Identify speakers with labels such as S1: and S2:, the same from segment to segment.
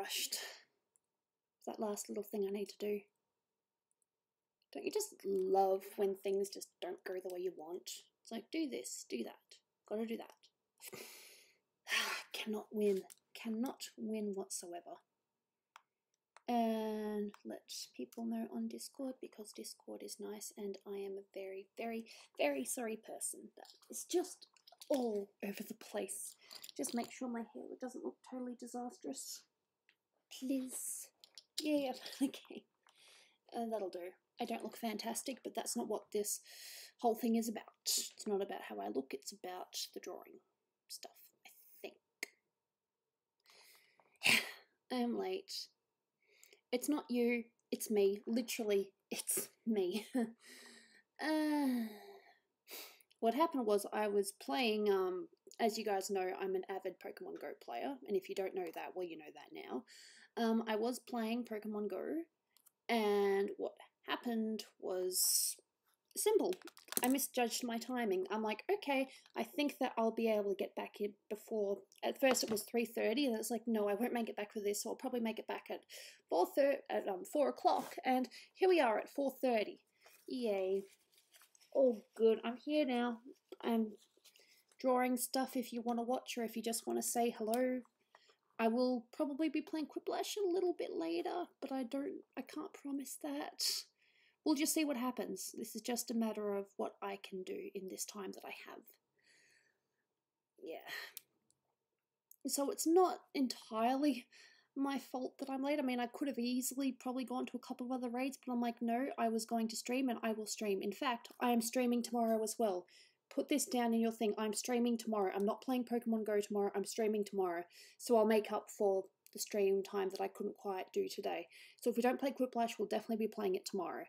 S1: rushed. It's that last little thing I need to do. Don't you just love when things just don't go the way you want? It's like, do this, do that, gotta do that. Cannot win. Cannot win whatsoever. And let people know on Discord, because Discord is nice and I am a very, very, very sorry person that is just all over the place. Just make sure my hair doesn't look totally disastrous. Please. Yeah, okay. That'll do. I don't look fantastic, but that's not what this whole thing is about. It's not about how I look, it's about the drawing stuff, I think. I'm late. It's not you, it's me. Literally, it's me. What happened was I was playing, as you guys know, I'm an avid Pokemon Go player, and if you don't know that, well, you know that now. I was playing Pokemon Go, and what happened was simple. I misjudged my timing. I'm like, okay, I think that I'll be able to get back in before. At first it was 3:30, and it's like, no, I won't make it back for this, so I'll probably make it back at 4 o'clock, and here we are at 4:30. Yay. All good. I'm here now. I'm drawing stuff if you want to watch, or if you just want to say hello. I will probably be playing Quiplash a little bit later, but I can't promise that. We'll just see what happens. This is just a matter of what I can do in this time that I have. Yeah. So it's not entirely my fault that I'm late. I mean, I could have easily probably gone to a couple of other raids, but I'm like, no, I was going to stream and I will stream. In fact, I am streaming tomorrow as well. Put this down in your thing. I'm streaming tomorrow. I'm not playing Pokemon Go tomorrow. I'm streaming tomorrow. So I'll make up for the stream time that I couldn't quite do today. So if we don't play Quiplash, we'll definitely be playing it tomorrow.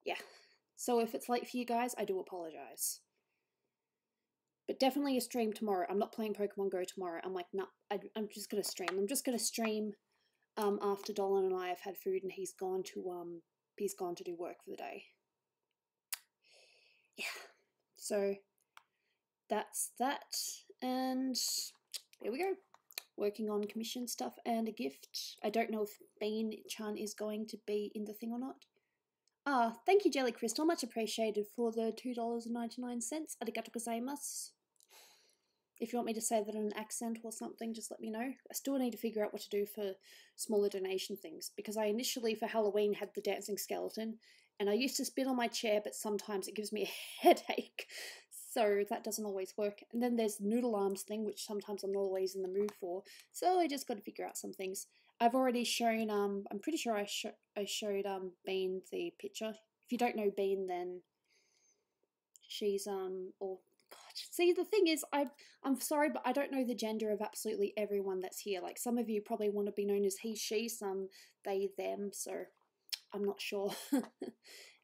S1: Yeah. So if it's late for you guys, I do apologise. But definitely a stream tomorrow. I'm not playing Pokemon Go tomorrow. I'm like, nah, I'm just going to stream. I'm just going to stream after Dolan and I have had food and he's gone to do work for the day. Yeah. So that's that. And there we go. Working on commission stuff and a gift. I don't know if Bean-chan is going to be in the thing or not. Ah, thank you, Jelly Crystal. Much appreciated for the $2.99. Arigato gozaimasu. If you want me to say that in an accent or something, just let me know. I still need to figure out what to do for smaller donation things, because I initially for Halloween had the dancing skeleton, and I used to spin on my chair, but sometimes it gives me a headache, so that doesn't always work. And then there's the noodle arms thing, which sometimes I'm not always in the mood for, so I just got to figure out some things. I've already shown, I'm pretty sure I showed Bean the picture. If you don't know Bean, then she's, or God, see, the thing is, I'm sorry, but I don't know the gender of absolutely everyone that's here. Like, some of you probably want to be known as he, she, some they, them, so I'm not sure.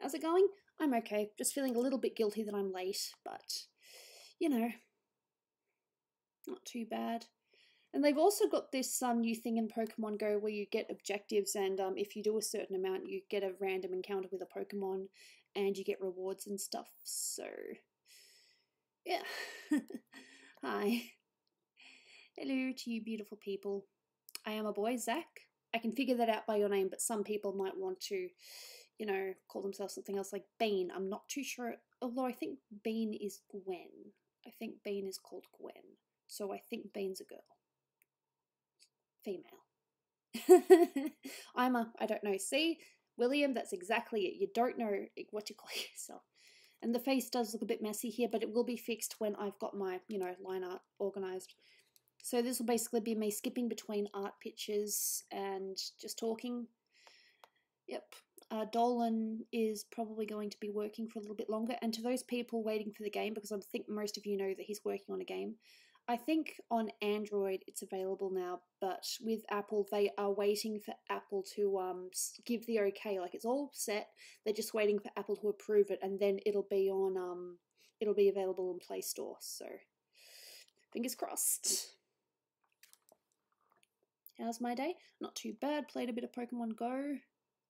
S1: How's it going? I'm okay. Just feeling a little bit guilty that I'm late, but, you know, not too bad. And they've also got this new thing in Pokemon Go where you get objectives, and if you do a certain amount, you get a random encounter with a Pokemon, and you get rewards and stuff, so yeah. Hi. Hello to you beautiful people. I am a boy, Zach. I can figure that out by your name, but some people might want to, you know, call themselves something else like Bean. I'm not too sure, although I think Bean is Gwen. I think Bean is called Gwen. So I think Bean's a girl. Female. I don't know. See, William, that's exactly it. You don't know what you call yourself. And the face does look a bit messy here, but it will be fixed when I've got my, you know, line art organised. So this will basically be me skipping between art pictures and just talking. Yep. Dolan is probably going to be working for a little bit longer. And to those people waiting for the game, because I think most of you know that he's working on a game, I think on Android it's available now, but with Apple they are waiting for Apple to give the okay. Like, it's all set, they're just waiting for Apple to approve it, and then it'll be on it'll be available in Play Store. So fingers crossed. How's my day? Not too bad. Played a bit of Pokemon Go.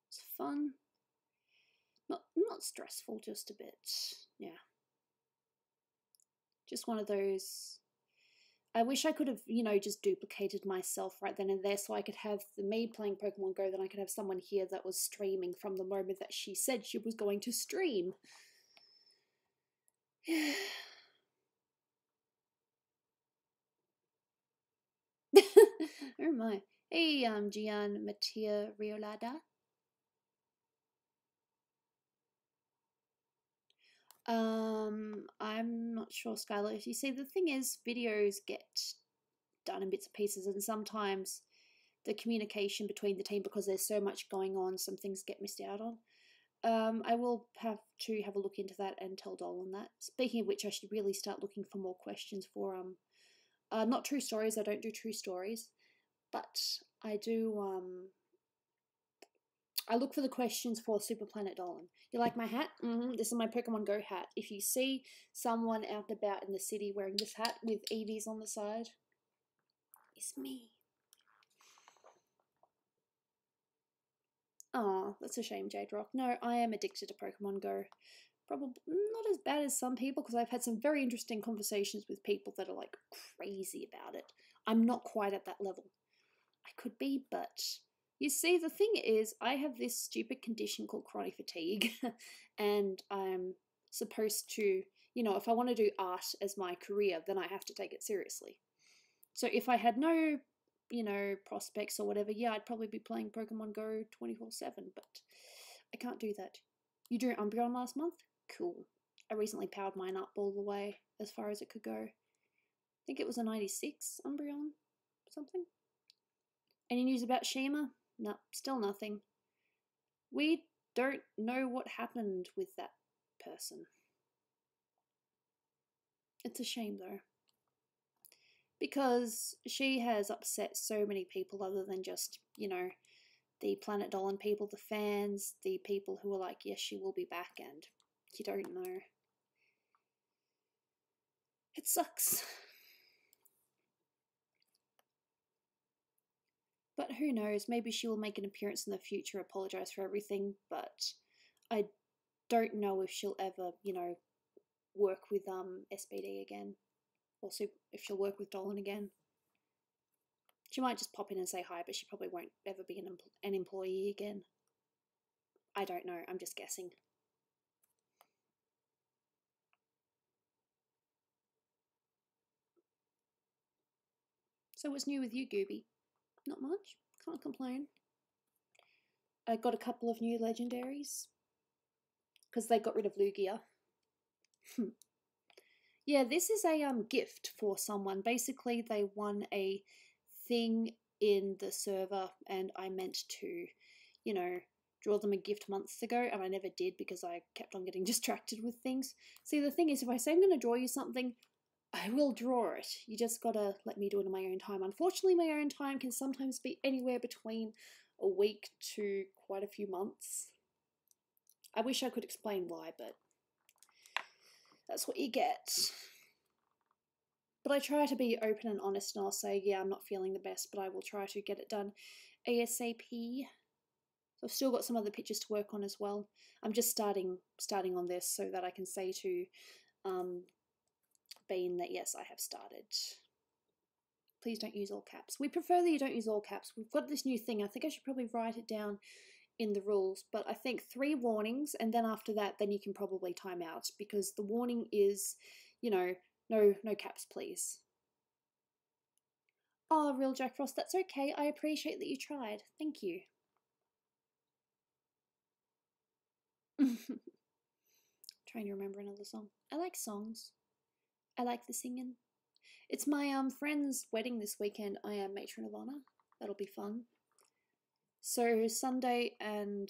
S1: It's fun. Not stressful, just a bit. Yeah. Just one of those. I wish I could have, you know, just duplicated myself right then and there so I could have me playing Pokemon Go, then I could have someone here that was streaming from the moment that she said she was going to stream. Oh my. Hey, Gian Mattia Riolada. I'm not sure, Skylar. You see, the thing is, videos get done in bits and pieces, and sometimes the communication between the team, because there's so much going on, some things get missed out on. I will have to have a look into that and tell Dolan that. Speaking of which, I should really start looking for more questions for not true stories. I don't do true stories, but I do I look for the questions for Super Planet Dolan. You like my hat? This is my Pokemon Go hat. If you see someone out and about in the city wearing this hat with Eevees on the side, it's me. Oh, that's a shame, Jade Rock. No, I am addicted to Pokemon Go. Probably not as bad as some people, because I've had some very interesting conversations with people that are like crazy about it. I'm not quite at that level. I could be, but you see, the thing is, I have this stupid condition called chronic fatigue, and I'm supposed to, you know, if I want to do art as my career, then I have to take it seriously. So if I had no, you know, prospects or whatever, yeah, I'd probably be playing Pokemon Go 24/7, but I can't do that. You drew Umbreon last month? Cool. I recently powered mine up all the way, as far as it could go. I think it was a 96 Umbreon, something. Any news about Shima? No, still nothing. We don't know what happened with that person. It's a shame, though. Because she has upset so many people other than just, you know, the Planet Dolan people, the fans, the people who are like, yes, she will be back, and you don't know. It sucks. But who knows, maybe she will make an appearance in the future, apologise for everything, but I don't know if she'll ever, you know, work with SPD again. Or if she'll work with Dolan again. She might just pop in and say hi, but she probably won't ever be an employee again. I don't know, I'm just guessing. So what's new with you, Gooby? Not much, can't complain. I got a couple of new legendaries, because they got rid of Lugia. Yeah, this is a gift for someone. Basically, they won a thing in the server, and I meant to, you know, draw them a gift months ago, and I never did because I kept on getting distracted with things. See, the thing is, if I say I'm going to draw you something, I will draw it. You just gotta let me do it in my own time. Unfortunately, my own time can sometimes be anywhere between a week to quite a few months. I wish I could explain why, but that's what you get. But I try to be open and honest, and I'll say, yeah, I'm not feeling the best, but I will try to get it done ASAP. So I've still got some other pictures to work on as well. I'm just starting on this so that I can say to Bean that yes, I have started. Please don't use all caps. We prefer that you don't use all caps. We've got this new thing. I think I should probably write it down in the rules, but I think 3 warnings, and then after that, then you can probably time out, because the warning is, you know, no caps, please. Oh, real Jack Frost, that's okay. I appreciate that you tried. Thank you. Trying to remember another song. I like songs. I like the singing. It's my friend's wedding this weekend. I am matron of honor. That'll be fun. So Sunday, and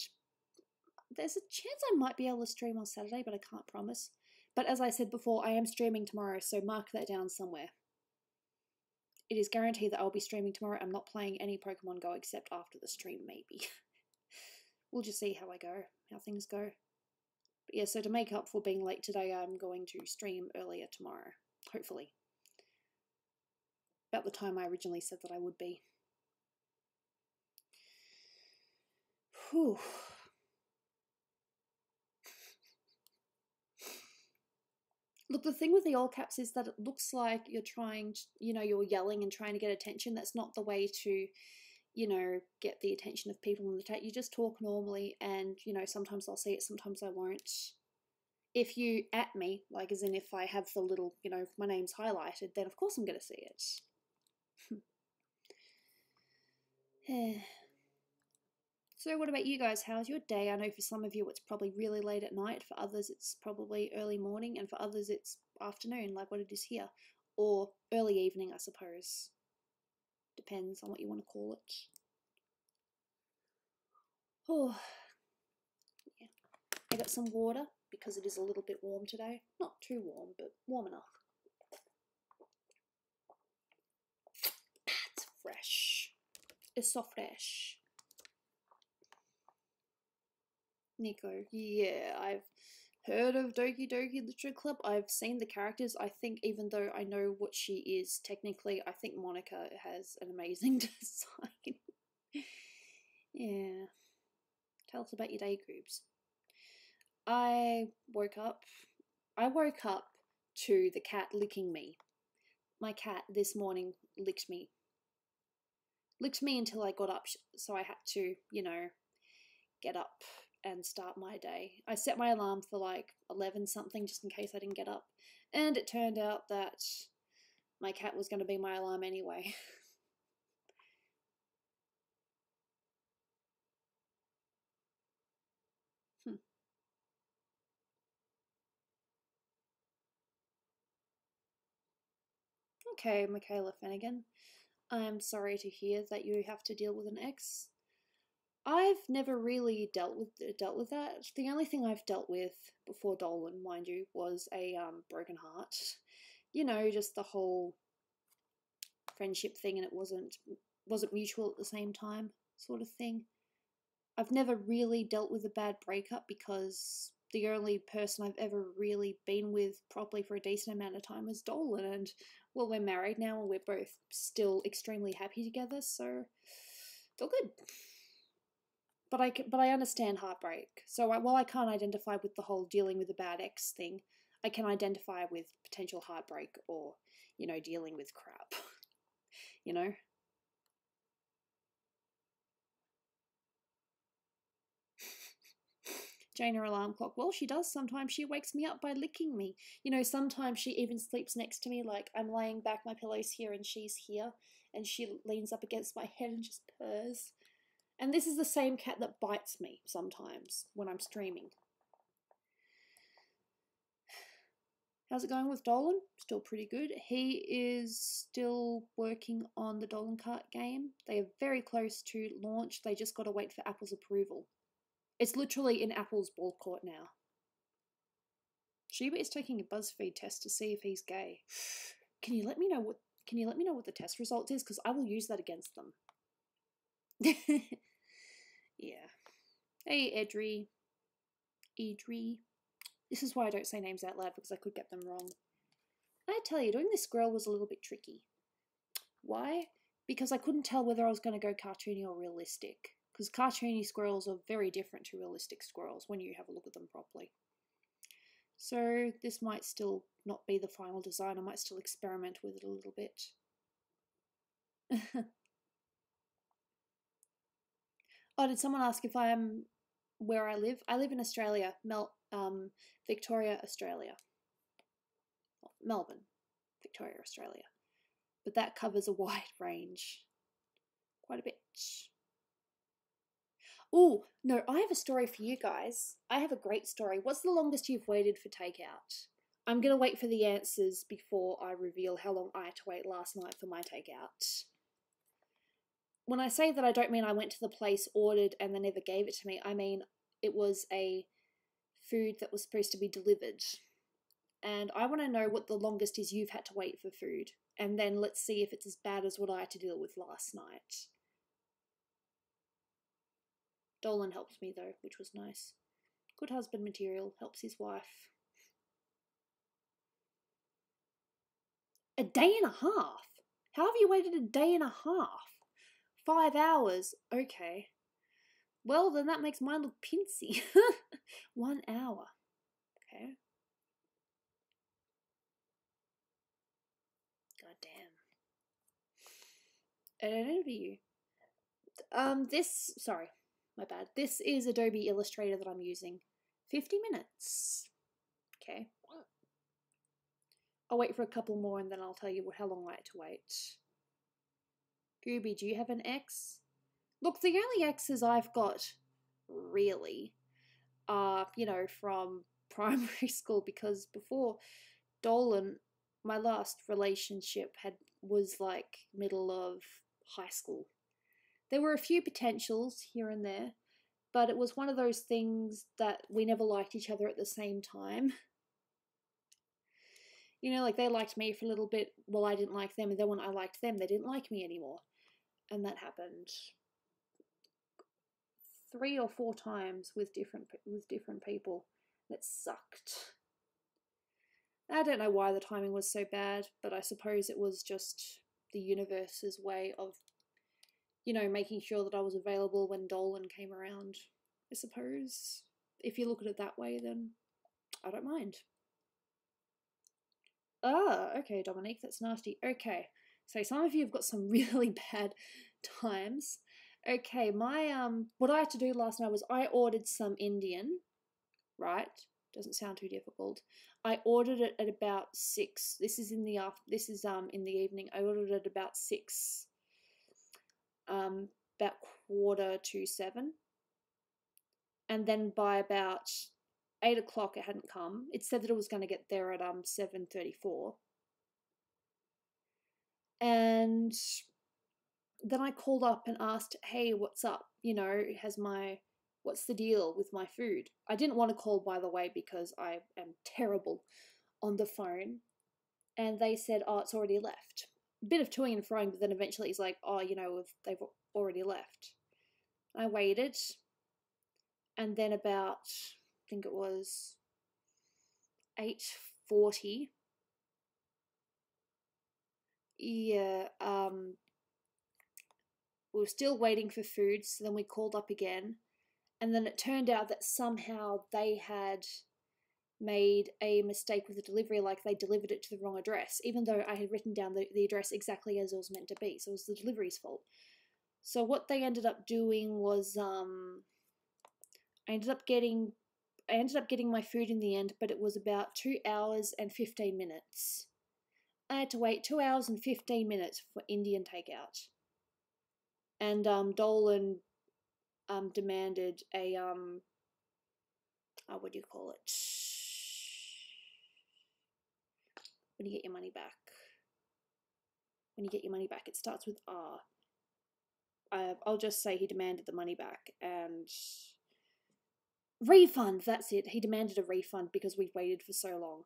S1: there's a chance I might be able to stream on Saturday, but I can't promise. But as I said before, I am streaming tomorrow, so mark that down somewhere. It is guaranteed that I'll be streaming tomorrow. I'm not playing any Pokemon Go except after the stream, maybe. We'll just see how I go, how things go. But yeah, so to make up for being late today, I'm going to stream earlier tomorrow, hopefully. About the time I originally said that I would be. Whew. Look, the thing with the all caps is that it looks like you're trying to, you're yelling and trying to get attention. That's not the way to, get the attention of people in the chat. You just talk normally, and, sometimes I'll see it, sometimes I won't. If you at me, like as in if I have the little, if my name's highlighted, then of course I'm going to see it. So what about you guys? How's your day? I know for some of you it's probably really late at night, for others it's probably early morning, and for others it's afternoon, like what it is here. Or early evening, I suppose. Depends on what you want to call it. Oh, yeah. I got some water because it is a little bit warm today. Not too warm, but warm enough. It's fresh. It's so fresh. Nico, yeah, I've heard of Doki Doki Literature Club. I've seen the characters. I think even though I know what she is technically, I think Monica has an amazing design. Yeah. Tell us about your day, Goobs. I woke up to the cat licking me. My cat this morning licked me until I got up, so I had to, get up and start my day. I set my alarm for like 11 something just in case I didn't get up, and it turned out that my cat was going to be my alarm anyway. Okay, Michaela Finnegan, I'm sorry to hear that you have to deal with an ex. I've never really dealt with that. The only thing I've dealt with before Dolan, mind you, was a broken heart. Just the whole friendship thing, and it wasn't mutual at the same time, sort of thing. I've never really dealt with a bad breakup because the only person I've ever really been with properly for a decent amount of time was Dolan, and well, we're married now and we're both still extremely happy together, so it's all good. But I understand heartbreak. So while I can't identify with the whole dealing with a bad ex thing, I can identify with potential heartbreak or, dealing with crap. Jane, her alarm clock. Well, she does sometimes. She wakes me up by licking me. Sometimes she even sleeps next to me, like I'm laying back, my pillow's here and she's here, and she leans up against my head and just purrs. And this is the same cat that bites me sometimes when I'm streaming. How's it going with Dolan? Still pretty good. He is still working on the Dolan Kart game. They are very close to launch. They just got to wait for Apple's approval. It's literally in Apple's ball court now. Sheba is taking a BuzzFeed test to see if he's gay. Can you let me know what the test result is? Because I will use that against them. Yeah. Hey, Edry. This is why I don't say names out loud, because I could get them wrong. I tell you, doing this squirrel was a little bit tricky. Why? Because I couldn't tell whether I was going to go cartoony or realistic. Because cartoony squirrels are very different to realistic squirrels when you have a look at them properly. So this might still not be the final design. I might still experiment with it a little bit. Oh, did someone ask if I am where I live? I live in Australia, Victoria, Australia. Melbourne, Victoria, Australia. But that covers a wide range. Quite a bit. Oh, no, I have a story for you guys. I have a great story. What's the longest you've waited for takeout? I'm going to wait for the answers before I reveal how long I had to wait last night for my takeout. When I say that, I don't mean I went to the place, ordered, and they never gave it to me. I mean it was a food that was supposed to be delivered. And I want to know what the longest is you've had to wait for food. And then let's see if it's as bad as what I had to deal with last night. Dolan helped me though, which was nice. Good husband material, helps his wife. A day and a half? How have you waited a day and a half? 5 hours? Okay. Well, then that makes mine look pincy. 1 hour. Okay. an interview. Sorry, my bad. This is Adobe Illustrator that I'm using. 50 minutes. Okay. I'll wait for a couple more and then I'll tell you how long I had to wait. Gooby, do you have an X? Look, the only X's I've got, really, are, from primary school, because before Dolan, my last relationship was like middle of high school. There were a few potentials here and there, but it was one of those things that we never liked each other at the same time. Like they liked me for a little bit while I didn't like them, and then when I liked them, they didn't like me anymore. And that happened 3 or 4 times with different people. It sucked. I don't know why the timing was so bad, but I suppose it was just the universe's way of, making sure that I was available when Dolan came around, I suppose. If you look at it that way, then I don't mind. Okay, Dominique, that's nasty. Okay, so some of you have got some really bad times. Okay, what I had to do last night was I ordered some Indian, right? Doesn't sound too difficult. I ordered it at about 6. This is in the evening. I ordered it at about 6. About 6:45. And then by about 8 o'clock it hadn't come. It said that it was going to get there at 7:34. And then I called up and asked, hey, what's up? What's the deal with my food? I didn't want to call, by the way, because I am terrible on the phone. And they said, oh, it's already left. A bit of toing and froing, but then eventually he's like, oh, they've already left. I waited. And then about, I think it was 8:40. Yeah, we were still waiting for food, so then we called up again. And then it turned out that somehow they had made a mistake with the delivery, like they delivered it to the wrong address, even though I had written down the address exactly as it was meant to be, so it was the delivery's fault. So what they ended up doing was, I ended up getting my food in the end, but it was about 2 hours and 15 minutes. I had to wait 2 hours and 15 minutes for Indian takeout. And Dolan demanded a what do you call it? When you get your money back. When you get your money back, it starts with R. I'll just say he demanded the money back and refund. That's it. He demanded a refund because we'd waited for so long.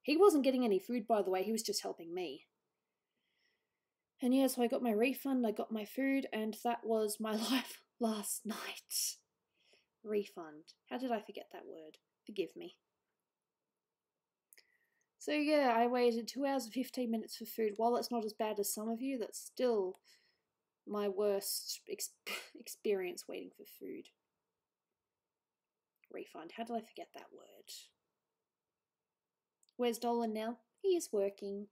S1: He wasn't getting any food, by the way. He was just helping me. And yeah, so I got my refund, I got my food, and that was my life last night. Refund. How did I forget that word? Forgive me. So yeah, I waited 2 hours and 15 minutes for food. While that's not as bad as some of you, that's still my worst experience waiting for food. Refund. How did I forget that word? Where's Dolan now? He is working.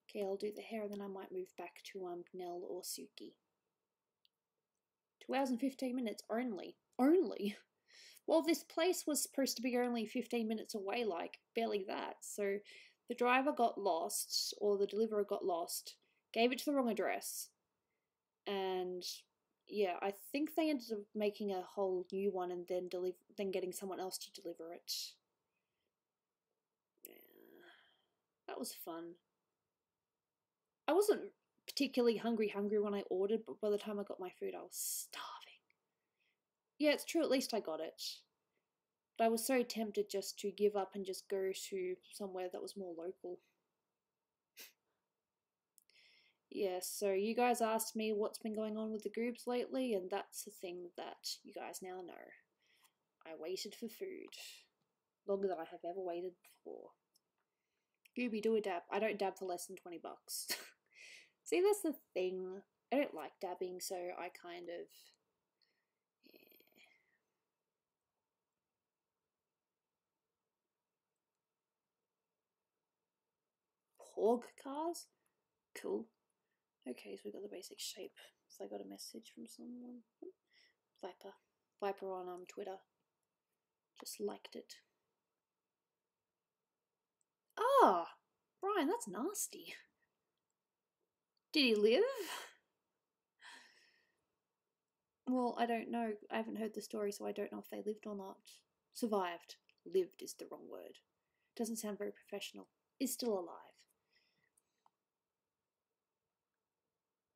S1: Okay, I'll do the hair and then I might move back to Nell or Suki. 2 hours and 15 minutes only. Only? Well, this place was supposed to be only 15 minutes away, like barely that. So the driver got lost, or the deliverer got lost, gave it to the wrong address, and yeah, I think they ended up making a whole new one and then getting someone else to deliver it. Yeah, that was fun. I wasn't particularly hungry when I ordered, but by the time I got my food, I was starving. Yeah, it's true, at least I got it. But I was so tempted just to give up and just go to somewhere that was more local. Yeah, so you guys asked me what's been going on with the groups lately, and that's the thing that you guys now know. I waited for food. Longer than I have ever waited before. Gooby, do a dab. I don't dab for less than 20 bucks. See, that's the thing. I don't like dabbing, so I kind of... yeah. Porg cars? Cool. Okay, so we got the basic shape. So I got a message from someone. Viper on Twitter. Just liked it. Ah, Brian, that's nasty. Did he live? Well, I don't know. I haven't heard the story, so I don't know if they lived or not. Survived. Lived is the wrong word. Doesn't sound very professional. Is still alive.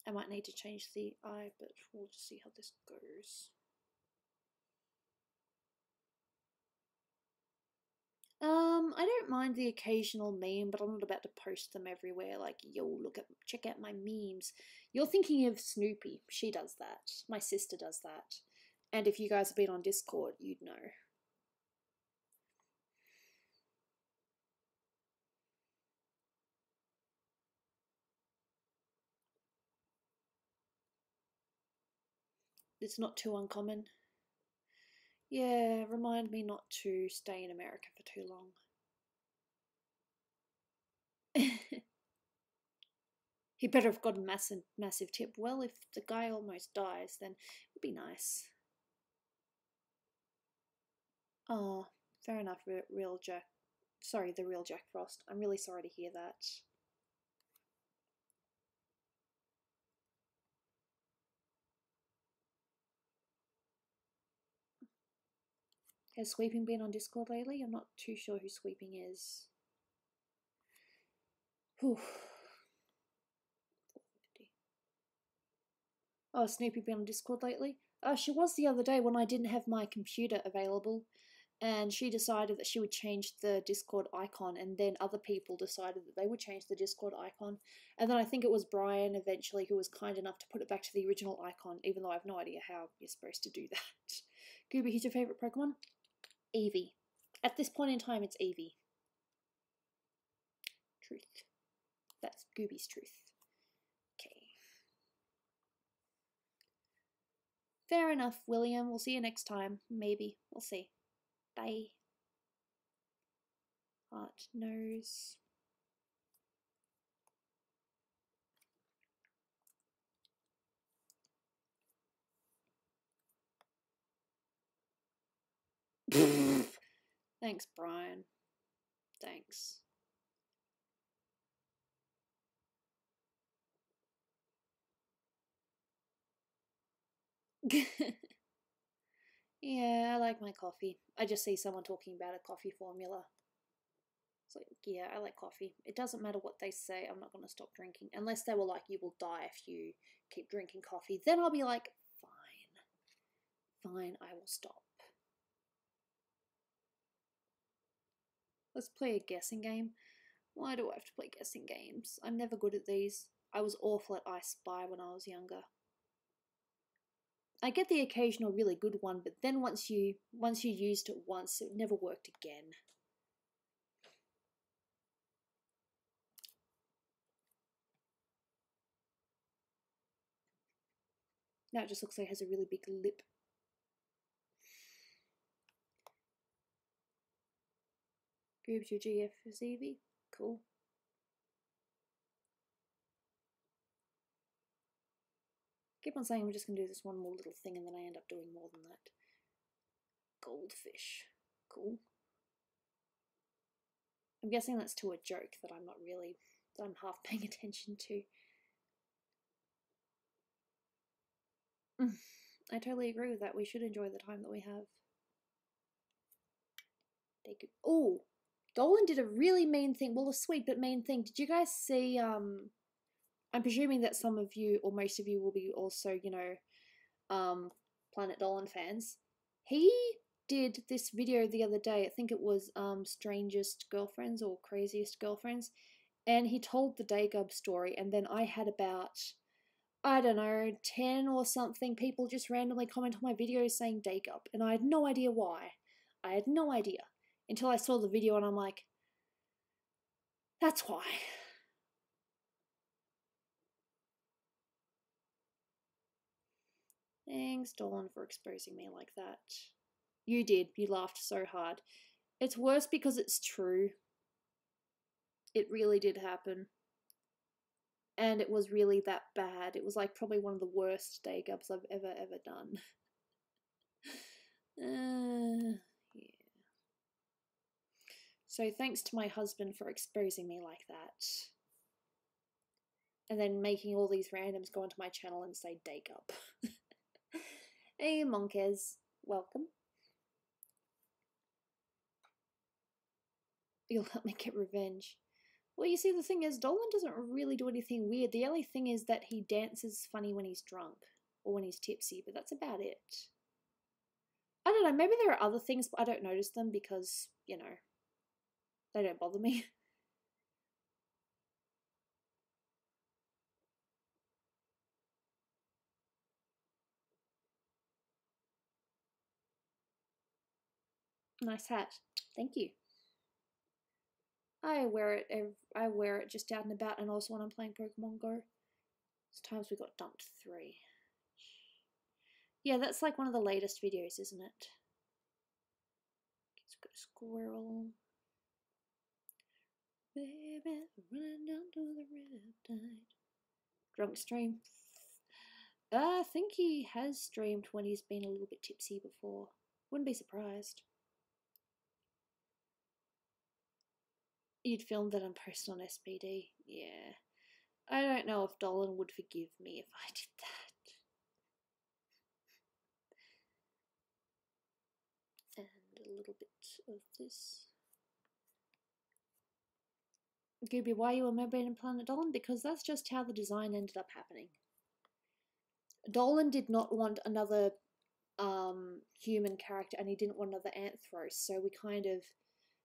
S1: I might need to change the eye, but we'll just see how this goes. I don't mind the occasional meme, but I'm not about to post them everywhere like, yo, check out my memes. You're thinking of Snoopy. She does that. My sister does that. And if you guys have been on Discord, you'd know. It's not too uncommon. Yeah, remind me not to stay in America for too long. He better have got a massive tip. Well, if the guy almost dies, then it'd be nice. Oh, fair enough, real Jack. Sorry, the real Jack Frost. I'm really sorry to hear that. Has Sweeping been on Discord lately? I'm not too sure who Sweeping is. Whew. Oh, Snoopy been on Discord lately? She was the other day when I didn't have my computer available, and she decided that she would change the Discord icon, and then other people decided that they would change the Discord icon, and then I think it was Brian eventually who was kind enough to put it back to the original icon, even though I have no idea how you're supposed to do that. Gooby, who's your favourite Pokemon? Eevee. At this point in time, it's Eevee. Truth. That's Gooby's truth. Okay. Fair enough, William. We'll see you next time. Maybe. We'll see. Bye. Heart, nose. Thanks, Brian. Thanks. Yeah, I like my coffee. I just see someone talking about a coffee formula. It's like, yeah, I like coffee. It doesn't matter what they say, I'm not going to stop drinking. Unless they were like, you will die if you keep drinking coffee. Then I'll be like, fine. Fine, I will stop. Let's play a guessing game. Why do I have to play guessing games? I'm never good at these. I was awful at I Spy when I was younger. I get the occasional really good one, but then once you used it once, it never worked again. Now it just looks like it has a really big lip. Goobs your GF is Eevee. Cool. Keep on saying we're just going to do this one more little thing and then I end up doing more than that. Goldfish. Cool. I'm guessing that's to a joke that I'm not really, that I'm half paying attention to. I totally agree with that. We should enjoy the time that we have. Oh, Dolan did a really mean thing. Well, a sweet but mean thing. Did you guys see, I'm presuming that some of you, or most of you, will be also, you know, Planet Dolan fans. He did this video the other day. I think it was Strangest Girlfriends or Craziest Girlfriends. And he told the Daygub story. And then I had about, I don't know, 10 or something people just randomly comment on my videos saying Daygub. And I had no idea why. I had no idea. Until I saw the video and I'm like, that's why. Thanks, Dolan, for exposing me like that. You did. You laughed so hard. It's worse because it's true. It really did happen. and it was really that bad. It was like probably one of the worst day gubs I've ever done. Yeah. So thanks to my husband for exposing me like that. And then making all these randoms go onto my channel and say day gub. Hey Monkez, welcome. You'll help me get revenge. Well, you see, the thing is, Dolan doesn't really do anything weird. The only thing is that he dances funny when he's drunk or when he's tipsy, but that's about it. I don't know, maybe there are other things, but I don't notice them because, you know, they don't bother me. Nice hat. Thank you. I wear it just out and about, and also when I'm playing Pokemon Go. Times we got dumped 3. Yeah, that's like one of the latest videos, isn't it? Let's go squirrel. Baby, running down to the riptide. Drunk stream. I think he has streamed when he's been a little bit tipsy before. Wouldn't be surprised. You'd film that and post on SPD. Yeah. I don't know if Dolan would forgive me if I did that. And a little bit of this. Gooby, why are you a member in Planet Dolan? Because that's just how the design ended up happening. Dolan did not want another human character, and he didn't want another Anthros, so we kind of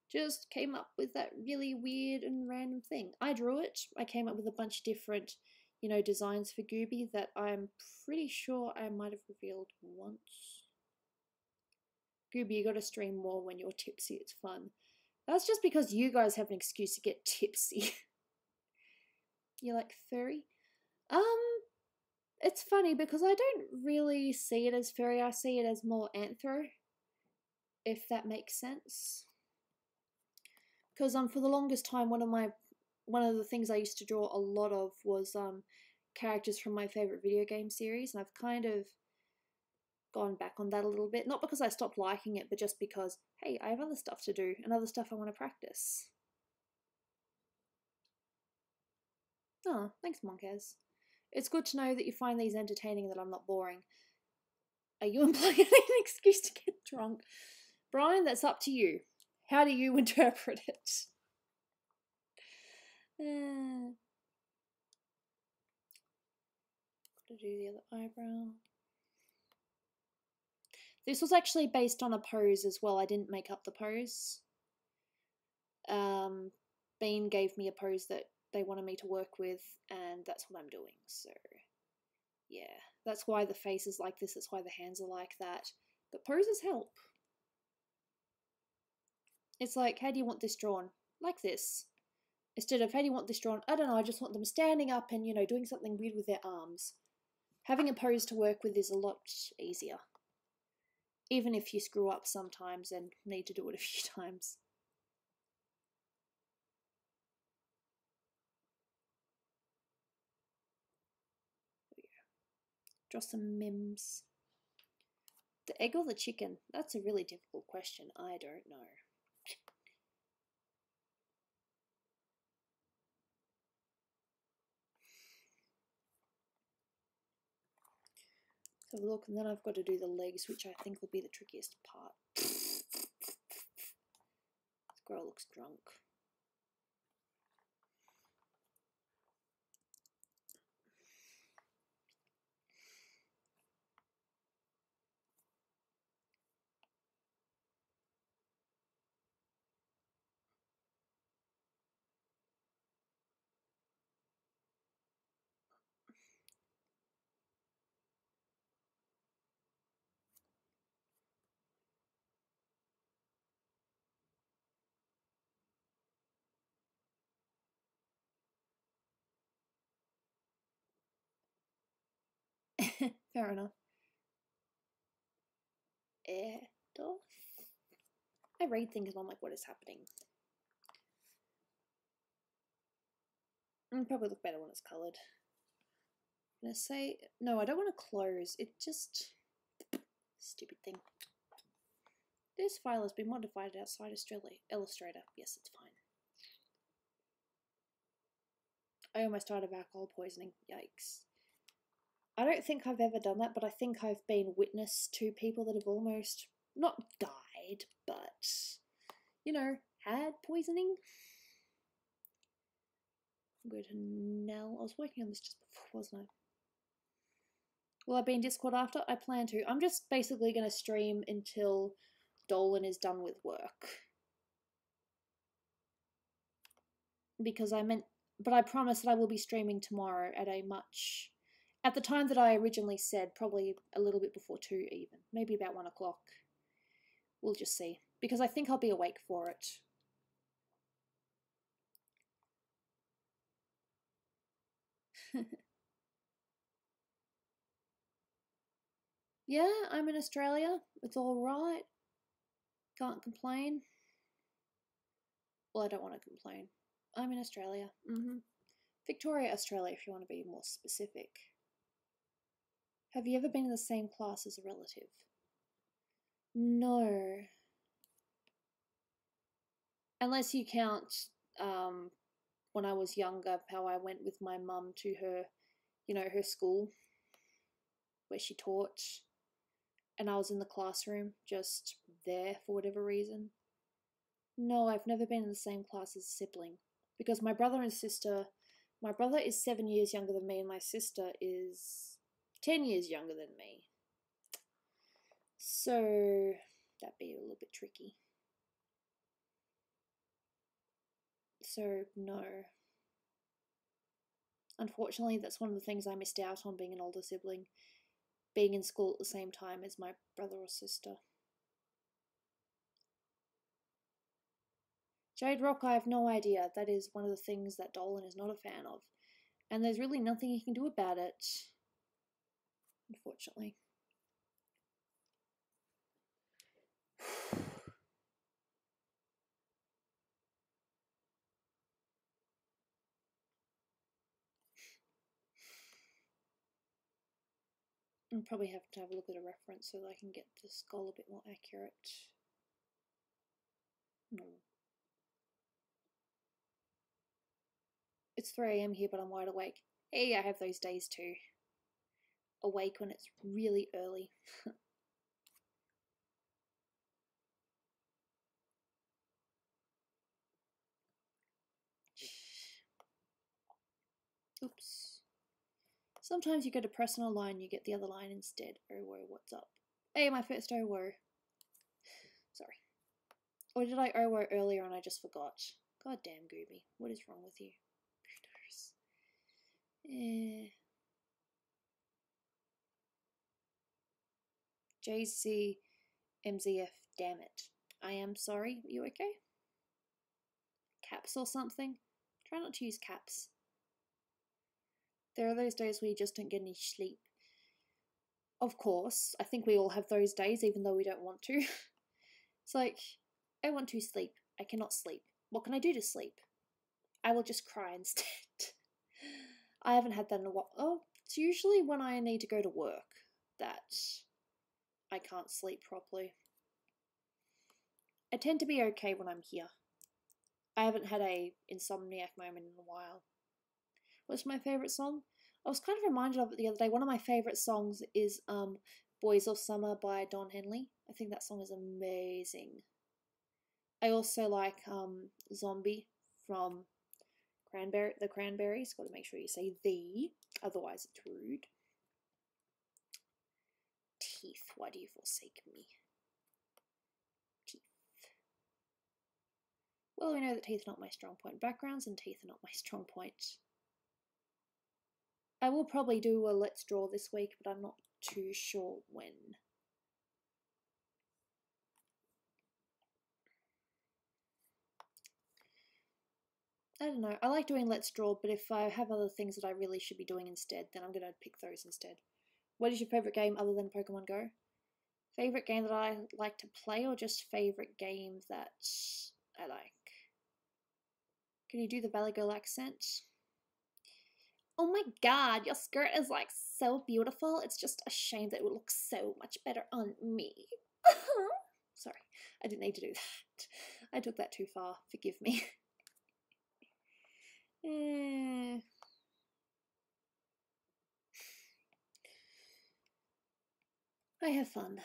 S1: just came up with that really weird and random thing. I drew it. I came up with a bunch of different, you know, designs for Gooby that I'm pretty sure I might have revealed once. Gooby, you gotta stream more when you're tipsy, it's fun. That's just because you guys have an excuse to get tipsy. You're like furry? It's funny because I don't really see it as furry, I see it as more anthro, if that makes sense. Because for the longest time, one of the things I used to draw a lot of was characters from my favorite video game series, and I've kind of gone back on that a little bit. Not because I stopped liking it, but just because, hey, I have other stuff to do and other stuff I want to practice. Oh, thanks, Monkez. It's good to know that you find these entertaining and that I'm not boring. Are you implying an excuse to get drunk? Brian, that's up to you. How do you interpret it? Gotta do the other eyebrow. This was actually based on a pose as well. I didn't make up the pose. Bean gave me a pose that they wanted me to work with, and that's what I'm doing. So, yeah. That's why the face is like this. That's why the hands are like that. But poses help. It's like, how do you want this drawn? Like this. Instead of, how do you want this drawn? I don't know, I just want them standing up and, you know, doing something weird with their arms. Having a pose to work with is a lot easier. Even if you screw up sometimes and need to do it a few times. Draw some mims. The egg or the chicken? That's a really difficult question. I don't know. Let's have a look, and then I've got to do the legs, which I think will be the trickiest part. This girl looks drunk. Fair enough. I read things and I'm like, what is happening? Probably look better when it's coloured. I'm gonna say, no, I don't want to close. It just, stupid thing. This file has been modified outside Illustrator. Yes, it's fine. I almost died of alcohol poisoning. Yikes. I don't think I've ever done that, but I think I've been witness to people that have almost, not died, but, you know, had poisoning. I'm going to Nell. I was working on this just before, wasn't I? Will I be in Discord after? I plan to. I'm just basically going to stream until Dolan is done with work. Because but I promise that I will be streaming tomorrow at the time that I originally said, probably a little bit before 2 even. Maybe about 1 o'clock. We'll just see. Because I think I'll be awake for it. Yeah, I'm in Australia. It's alright. Can't complain. Well, I don't want to complain. I'm in Australia. Victoria, Australia, if you want to be more specific. Have you ever been in the same class as a relative? No. Unless you count when I was younger, how I went with my mum to her, you know, her school where she taught, and I was in the classroom just there for whatever reason. No, I've never been in the same class as a sibling because my brother is 7 years younger than me and my sister is 10 years younger than me. So that'd be a little bit tricky. So no. Unfortunately, that's one of the things I missed out on being an older sibling. Being in school at the same time as my brother or sister. Jade Rock, I have no idea. That is one of the things that Dolan is not a fan of. And there's really nothing he can do about it. Unfortunately. I'll probably have to have a look at a reference so that I can get the skull a bit more accurate. No. It's 3 AM here, but I'm wide awake. Hey, I have those days too. Awake when it's really early. Oops. Sometimes you go to press on a line, you get the other line instead. Oh, whoa, what's up? Hey, my first oh, whoa. Sorry. Or did I oh, whoa earlier and I just forgot? God damn, Gooby. What is wrong with you? JC MZF, damn it. I am sorry. Are you okay? Caps or something? Try not to use caps. There are those days where you just don't get any sleep. Of course, I think we all have those days, even though we don't want to. It's like, I want to sleep. I cannot sleep. What can I do to sleep? I will just cry instead. I haven't had that in a while. Oh, it's usually when I need to go to work that I can't sleep properly. I tend to be okay when I'm here. I haven't had a insomniac moment in a while. What's my favourite song? I was kind of reminded of it the other day. One of my favourite songs is Boys of Summer by Don Henley. I think that song is amazing. I also like Zombie from the Cranberries. Got to make sure you say the, otherwise it's rude. Teeth, why do you forsake me? Teeth. Well, we know that teeth are not my strong point. Backgrounds and teeth are not my strong point. I will probably do a Let's Draw this week, but I'm not too sure when. I don't know. I like doing Let's Draw, but if I have other things that I really should be doing instead, then I'm going to pick those instead. What is your favourite game other than Pokemon Go? Favourite game that I like to play, or just favourite games that I like? Can you do the Valley Girl accent? Oh my god, your skirt is like so beautiful. It's just a shame that it would look so much better on me. Sorry, I didn't need to do that. I took that too far. Forgive me. I have fun.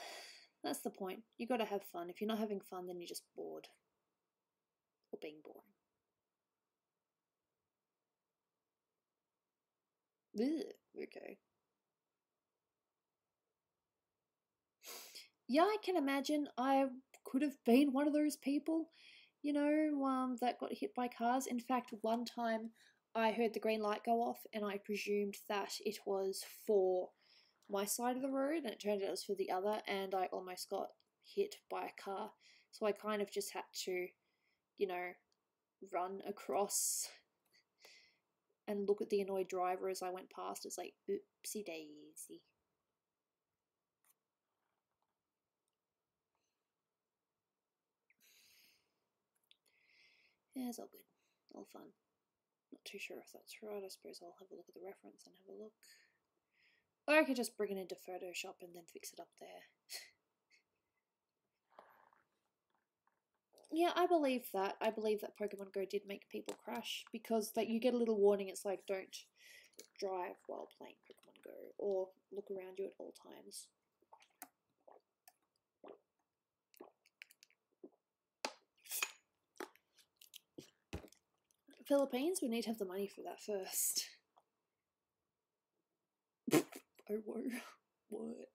S1: That's the point. You gotta have fun. If you're not having fun, then you're just bored. Or being boring. Ugh, okay. Yeah, I can imagine I could have been one of those people, you know, that got hit by cars. In fact, one time I heard the green light go off and I presumed that it was for my side of the road, and it turned out it was for the other, and I almost got hit by a car. So I kind of just had to, you know, run across and look at the annoyed driver as I went past. It's like, oopsie daisy. Yeah, it's all good. All fun. Not too sure if that's right. I suppose I'll have a look at the reference and have a look. Or I could just bring it into Photoshop and then fix it up there. Yeah, I believe that. I believe that Pokemon Go did make people crash because that you get a little warning. It's like, don't drive while playing Pokemon Go or look around you at all times. Philippines, we need to have the money for that first. Oh, whoa. What?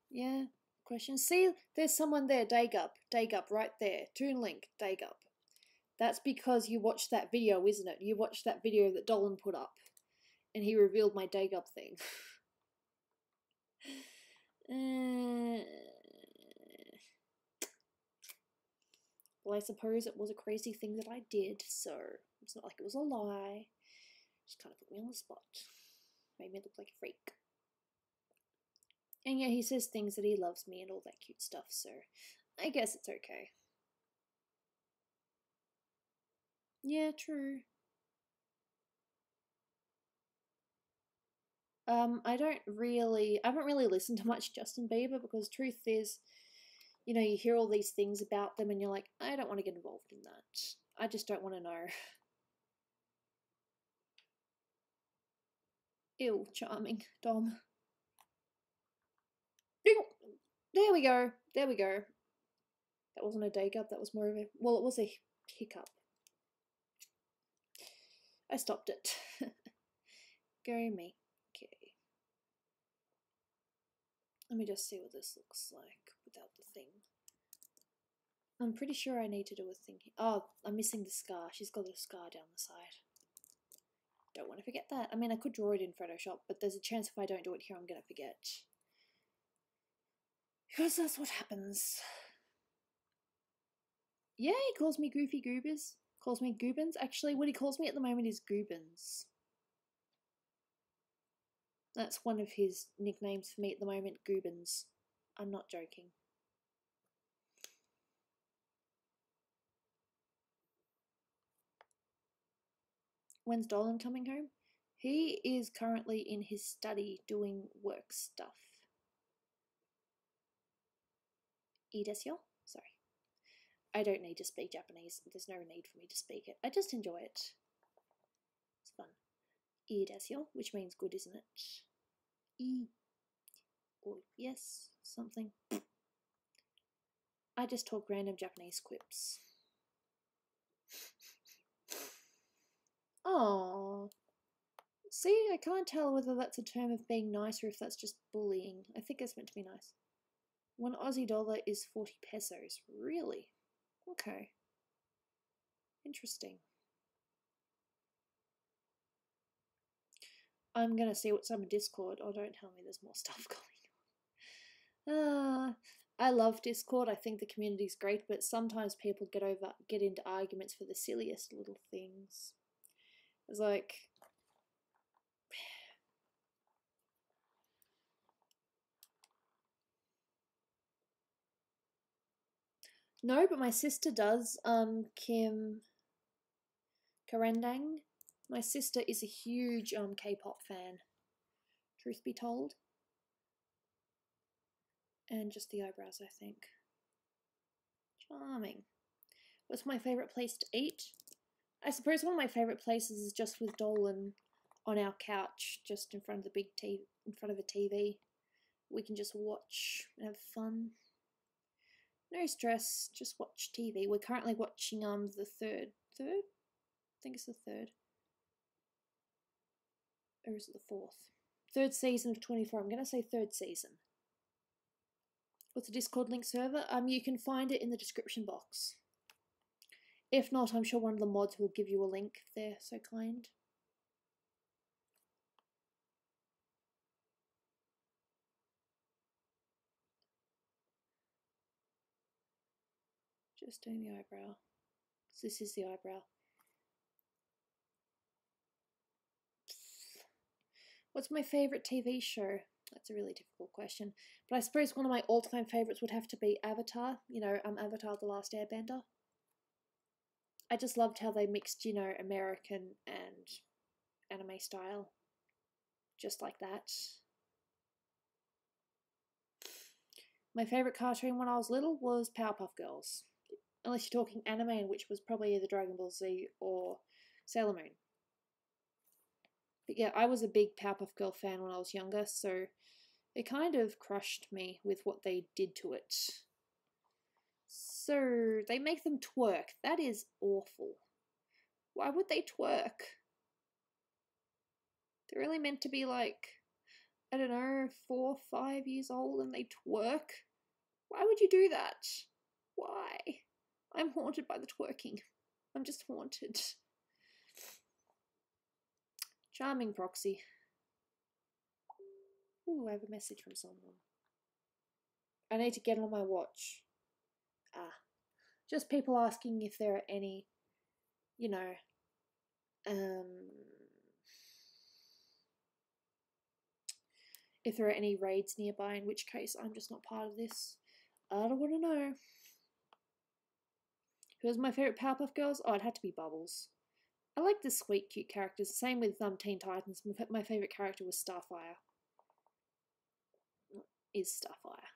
S1: Yeah, question. See, there's someone there, Dagup, right there. Toon Link, Dagup. That's because you watched that video, isn't it? You watched that video that Dolan put up, and he revealed my Dagup thing. Well, I suppose it was a crazy thing that I did, so it's not like it was a lie. Just kind of put me on the spot. Made me look like a freak. And yeah, he says things that he loves me and all that cute stuff, so I guess it's okay. Yeah, true. I haven't really listened to much Justin Bieber because truth is, you know, you hear all these things about them and you're like, I don't want to get involved in that. I just don't want to know. Ew, charming, Dom. There we go. There we go. That wasn't a Dagup, that was more of a... Well, it was a hiccup. I stopped it. Go me. Okay. Let me just see what this looks like without the thing. I'm pretty sure I need to do a thing. Oh, I'm missing the scar. She's got a scar down the side. Don't want to forget that. I mean, I could draw it in Photoshop, but there's a chance if I don't do it here, I'm going to forget. Because that's what happens. Yeah, he calls me Goofy Goobers. Calls me Goobins. Actually, what he calls me at the moment is Goobins. That's one of his nicknames for me at the moment, Goobins. I'm not joking. When's Dolan coming home? He is currently in his study doing work stuff. I desu yo? Sorry. I don't need to speak Japanese. There's no need for me to speak it. I just enjoy it. It's fun. I desu yo, which means good, isn't it? I. Or yes, something. I just talk random Japanese quips. Oh. See, I can't tell whether that's a term of being nice or if that's just bullying. I think it's meant to be nice. 1 Aussie dollar is 40 pesos. Really? Okay. Interesting. I'm gonna see what's on Discord. Oh, don't tell me there's more stuff going on. I love Discord. I think the community's great, but sometimes people get into arguments for the silliest little things. It's like, No, but my sister does. Kim Karendang. My sister is a huge K-pop fan, truth be told. And just the eyebrows, I think. Charming. What's my favourite place to eat? I suppose one of my favourite places is just with Dolan on our couch, just in front of the big TV, in front of the TV. We can just watch and have fun. No stress, just watch TV. We're currently watching the third? I think it's the third. Or is it the fourth? Third season of 24. I'm going to say third season. What's the Discord link server? You can find it in the description box. If not, I'm sure one of the mods will give you a link if they're so kind. Just doing the eyebrow. So this is the eyebrow. What's my favourite TV show? That's a really difficult question. But I suppose one of my all-time favourites would have to be Avatar. You know, Avatar The Last Airbender. I just loved how they mixed, you know, American and anime style. Just like that. My favourite cartoon when I was little was Powerpuff Girls. Unless you're talking anime, which was probably either Dragon Ball Z or Sailor Moon. But yeah, I was a big Powerpuff Girl fan when I was younger, so it kind of crushed me with what they did to it. So, they make them twerk. That is awful. Why would they twerk? They're really meant to be like, I don't know, 4 or 5 years old and they twerk? Why would you do that? Why? I'm haunted by the twerking. I'm just haunted. Charming proxy. Ooh, I have a message from someone. I need to get on my watch. Just people asking if there are any, you know, if there are any raids nearby, in which case I'm just not part of this. I don't want to know. Who was my favourite Powerpuff Girls? Oh, it had to be Bubbles. I like the sweet, cute characters. Same with Teen Titans. My favourite character was Starfire. Is Starfire.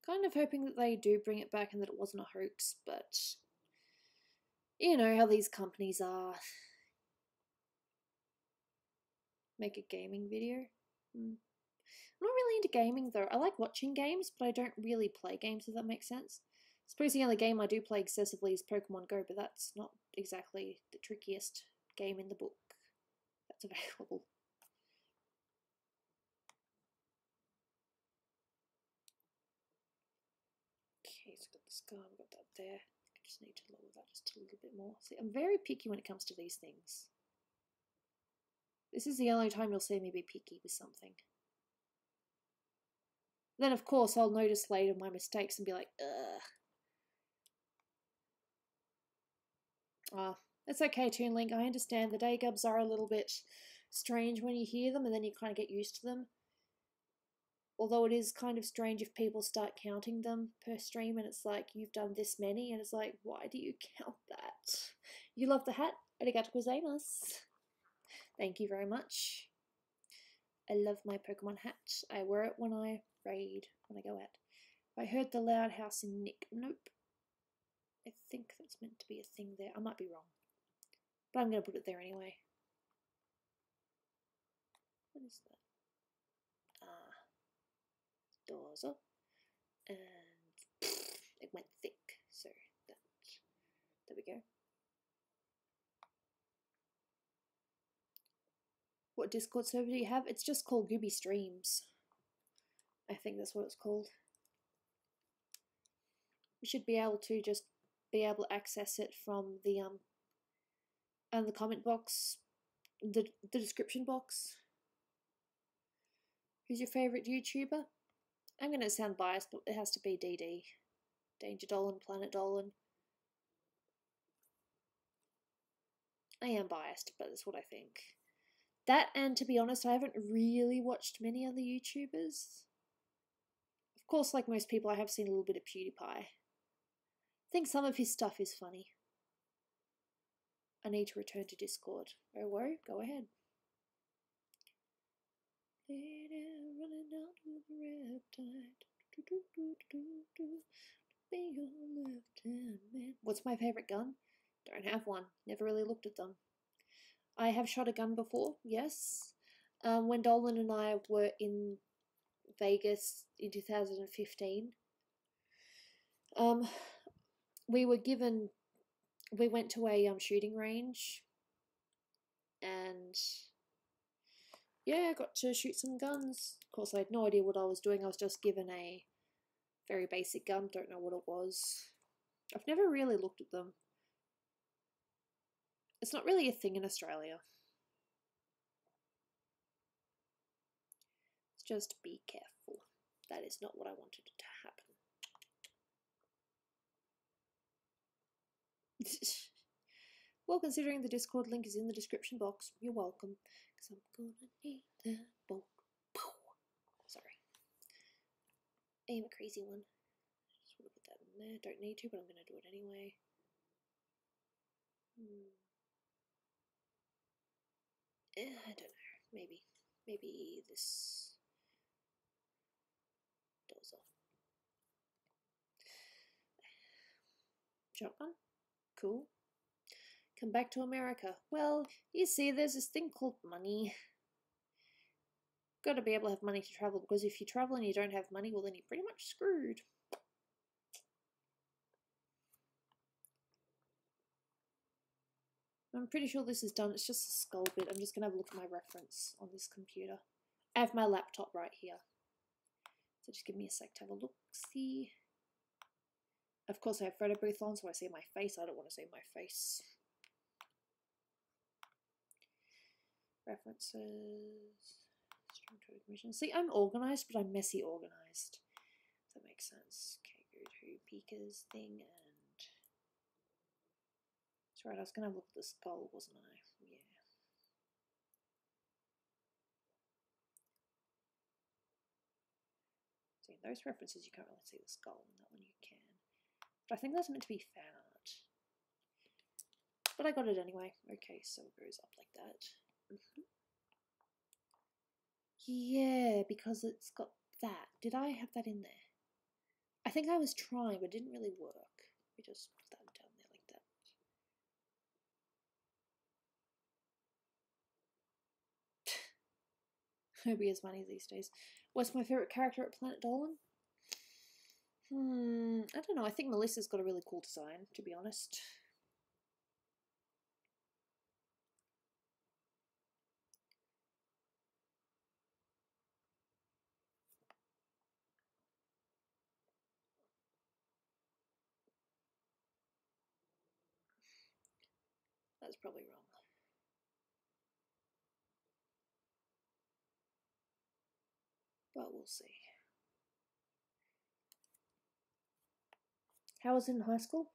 S1: Kind of hoping that they do bring it back and that it wasn't a hoax, but you know how these companies are. Make a gaming video? I'm not really into gaming though. I like watching games, but I don't really play games, if that makes sense. I suppose the only game I do play excessively is Pokemon Go, but that's not exactly the trickiest game in the book that's available. Okay, so I've got the scar, I've got that there. I just need to lower that just a little bit more. See, I'm very picky when it comes to these things. This is the only time you'll see me be picky with something. Then, of course, I'll notice later my mistakes and be like, ugh. That's okay, Toon Link. I understand the day gubs are a little bit strange when you hear them and then you kind of get used to them. Although it is kind of strange if people start counting them per stream and it's like, you've done this many, and it's like, why do you count that? You love the hat? Arigato gozaimasu. Thank you very much. I love my Pokemon hat. I wear it when I raid, when I go out. I heard the loud house in Nick. Nope. I think that's meant to be a thing there. I might be wrong. But I'm going to put it there anyway. What is that? Doors up. And it went thick. So that, there we go. What Discord server do you have? It's just called Gooby Streams. I think that's what it's called. You should be able to just be able to access it from the and the comment box, the description box. Who's your favourite YouTuber? I'm going to sound biased, but it has to be DD. Danger Dolan, Planet Dolan. I am biased, but that's what I think. That, and to be honest, I haven't really watched many other YouTubers. course, like most people, I have seen a little bit of PewDiePie. I think some of his stuff is funny. I need to return to Discord. Don't worry, go ahead. Running down to the riptide. Be your left hand man. What's my favourite gun? Don't have one. Never really looked at them. I have shot a gun before, yes. When Dolan and I were in Vegas in 2015, we went to a shooting range, and yeah, I got to shoot some guns. Of course, I had no idea what I was doing. I was just given a very basic gun, don't know what it was. I've never really looked at them. It's not really a thing in Australia. It's just be careful. That is not what I wanted to happen. Well, considering the Discord link is in the description box, you're welcome. Because I'm gonna need that bolt. Sorry. I'm a crazy one. Just want to put that in there. Don't need to, but I'm going to do it anyway. I don't know. Maybe this does off. Shotgun? Cool. Come back to America. Well, you see, there's this thing called money. Got to be able to have money to travel, because if you travel and you don't have money, well, then you're pretty much screwed. I'm pretty sure this is done. It's just a skull bit. I'm just going to have a look at my reference on this computer. I have my laptop right here. So just give me a sec to have a look. See. Of course, I have photo booth on, so I see my face. I don't want to see my face. References. See, I'm organised, but I'm messy organised. If that makes sense. Okay, go to Pika's thing and... That's right, I was going to look at the skull, wasn't I? Yeah. See, in those references you can't really see the skull, and that one you can. But I think that's meant to be fat. But I got it anyway. Okay, so it goes up like that. Yeah, because it's got that. Did I have that in there? I think I was trying, but it didn't really work. We just put that down there like that. Nobody has money these days. What's my favourite character at Planet Dolan? I don't know. I think Melissa's got a really cool design, to be honest. That's probably wrong. But we'll see. How was it in high school?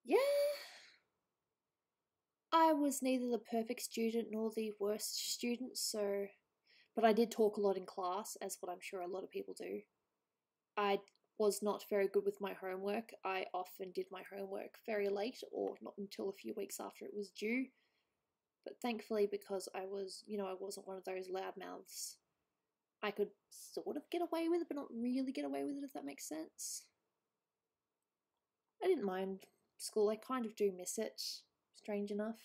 S1: Yeah. I was neither the perfect student nor the worst student, so... But I did talk a lot in class, as what I'm sure a lot of people do. I was not very good with my homework. I often did my homework very late, or not until a few weeks after it was due. But thankfully, because I was, I wasn't one of those loudmouths, I could sort of get away with it, but not really get away with it, if that makes sense. I didn't mind school. I kind of do miss it, strange enough.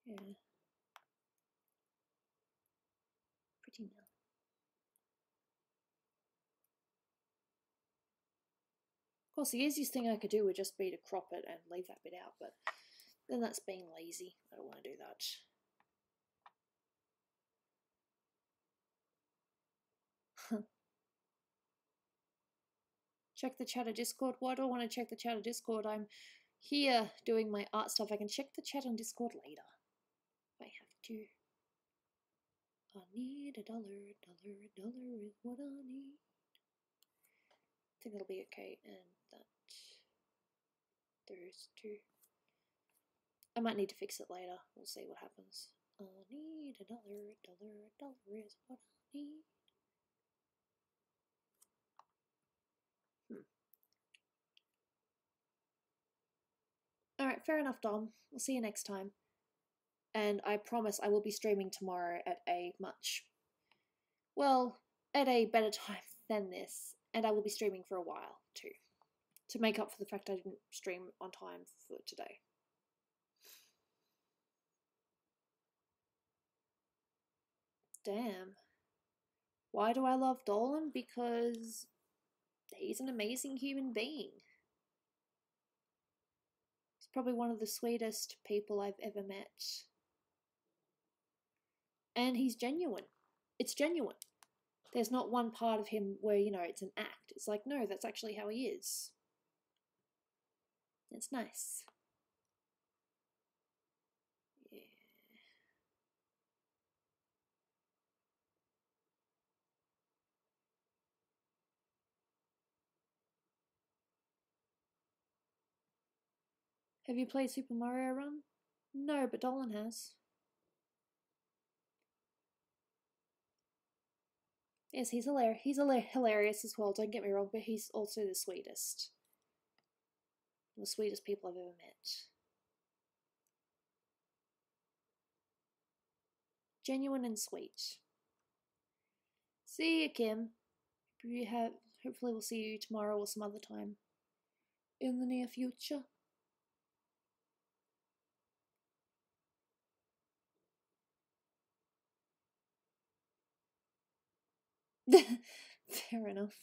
S1: Yeah. Pretty now. Of course, the easiest thing I could do would just be to crop it and leave that bit out, but then that's being lazy. I don't want to do that. Check the chat of Discord. Why do I want to check the chat of Discord? I'm here doing my art stuff. I can check the chat on Discord later. I have to. I need $1. $1 is what I need. I think that'll be okay. And that. There's two. I might need to fix it later. We'll see what happens. I need $1. $1 is what I need. Alright, fair enough, Dom. We'll see you next time. And I promise I will be streaming tomorrow at a at a better time than this. And I will be streaming for a while, too. To make up for the fact I didn't stream on time for today. Damn. Why do I love Dolan? Because he's an amazing human being. He's probably one of the sweetest people I've ever met. And he's genuine. It's genuine. There's not one part of him where, you know, it's an act. It's like, no, that's actually how he is. It's nice. Yeah. Have you played Super Mario Run? No, but Dolan has. Yes, he's hilarious. He's hilarious as well, don't get me wrong, but he's also the sweetest. The sweetest people I've ever met. Genuine and sweet. See you, Kim. Hopefully we'll see you tomorrow or some other time. In the near future. Fair enough.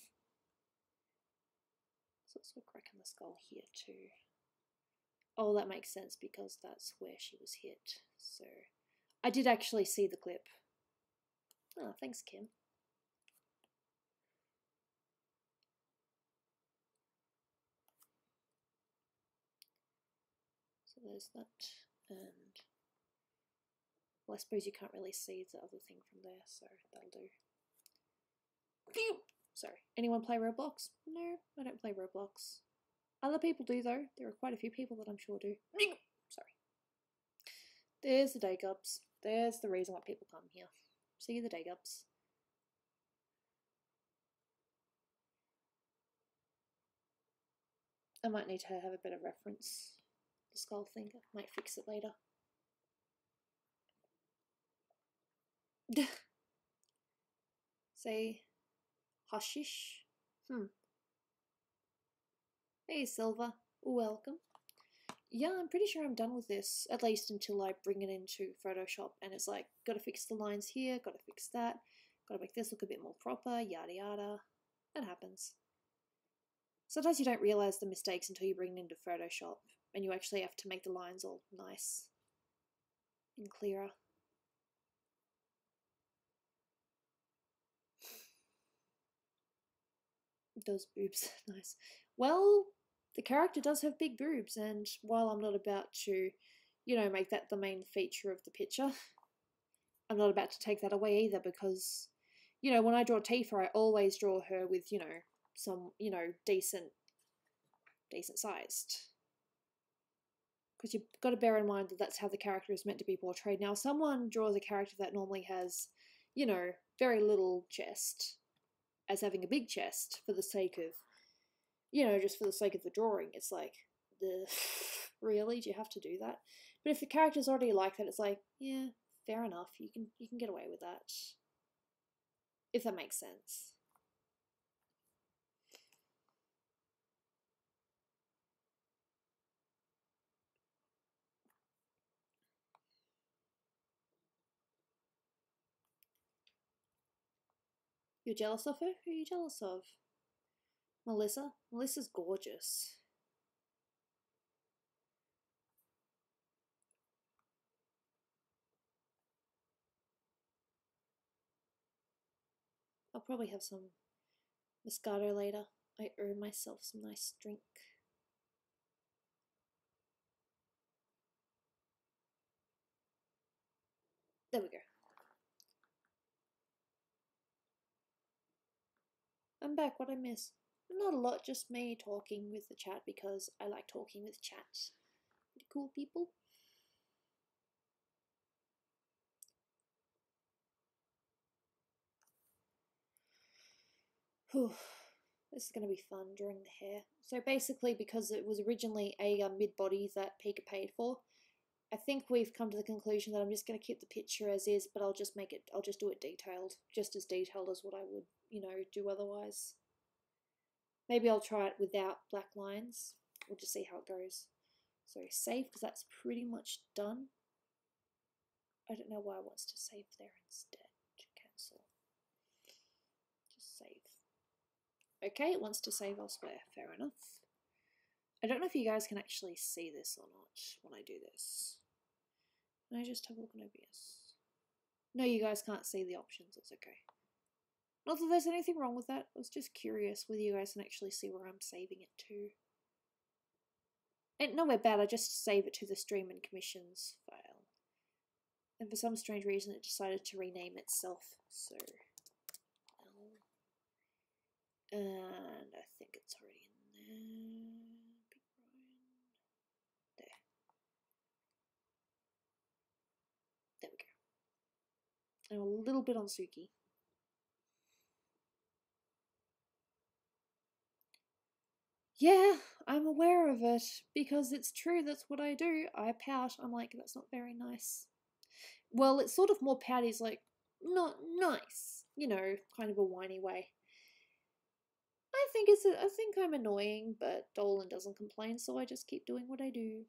S1: There's also a crack in the skull here too. Oh, that makes sense because that's where she was hit. So, I did actually see the clip. Oh, thanks, Kim. So there's that, and well, I suppose you can't really see the other thing from there, so that'll do. Phew! Sorry. Anyone play Roblox? No, I don't play Roblox. Other people do though. There are quite a few people that I'm sure do. Sorry. There's the day gubs. There's the reason why people come here. See the day gubs. I might need to have a better reference. The skull thing. I might fix it later. Say hashish. Hey Silver, welcome. Yeah, I'm pretty sure I'm done with this, at least until I bring it into Photoshop and it's like, gotta fix the lines here, gotta fix that, gotta make this look a bit more proper, yada yada. That happens. Sometimes you don't realise the mistakes until you bring it into Photoshop and you actually have to make the lines all nice and clearer. Those boobs, nice. Well, the character does have big boobs, and while I'm not about to, you know, make that the main feature of the picture, I'm not about to take that away either because, you know, when I draw Tifa, I always draw her with, you know, some, you know, decent sized. Because you've got to bear in mind that that's how the character is meant to be portrayed. Now, someone draws a character that normally has, you know, very little chest as having a big chest for the sake of, you know, just for the sake of the drawing. It's like, really? Do you have to do that? But if the character's already like that, it's like, yeah, fair enough. You can get away with that. If that makes sense. You're jealous of her? Who are you jealous of? Melissa? Melissa's gorgeous. I'll probably have some Moscato later. I owe myself some nice drink. There we go. I'm back. What'd I miss? Not a lot, just me talking with the chat because I like talking with chat. Pretty cool people. Whew. This is going to be fun during the hair. So basically, because it was originally a mid-body that Pika paid for, I think we've come to the conclusion that I'm just going to keep the picture as is, but I'll just do it detailed, just as detailed as what I would, you know, do otherwise. Maybe I'll try it without black lines. We'll just see how it goes. So save, because that's pretty much done. I don't know why it wants to save there instead. Cancel. Just save. Okay, it wants to save elsewhere. Fair enough. I don't know if you guys can actually see this or not when I do this. Can I just have a look in OBS? No, you guys can't see the options. It's okay. Not that there's anything wrong with that. I was just curious whether you guys can actually see where I'm saving it to. And nowhere bad, I just save it to the stream and commissions file. And for some strange reason it decided to rename itself, so... And I think it's already in there. There we go. And a little bit on Suki. Yeah, I'm aware of it, because it's true, that's what I do. I pout, I'm like, that's not very nice. Well, it's sort of more pouty, it's like, not nice. You know, kind of a whiny way. I think I'm annoying, but Dolan doesn't complain, so I just keep doing what I do.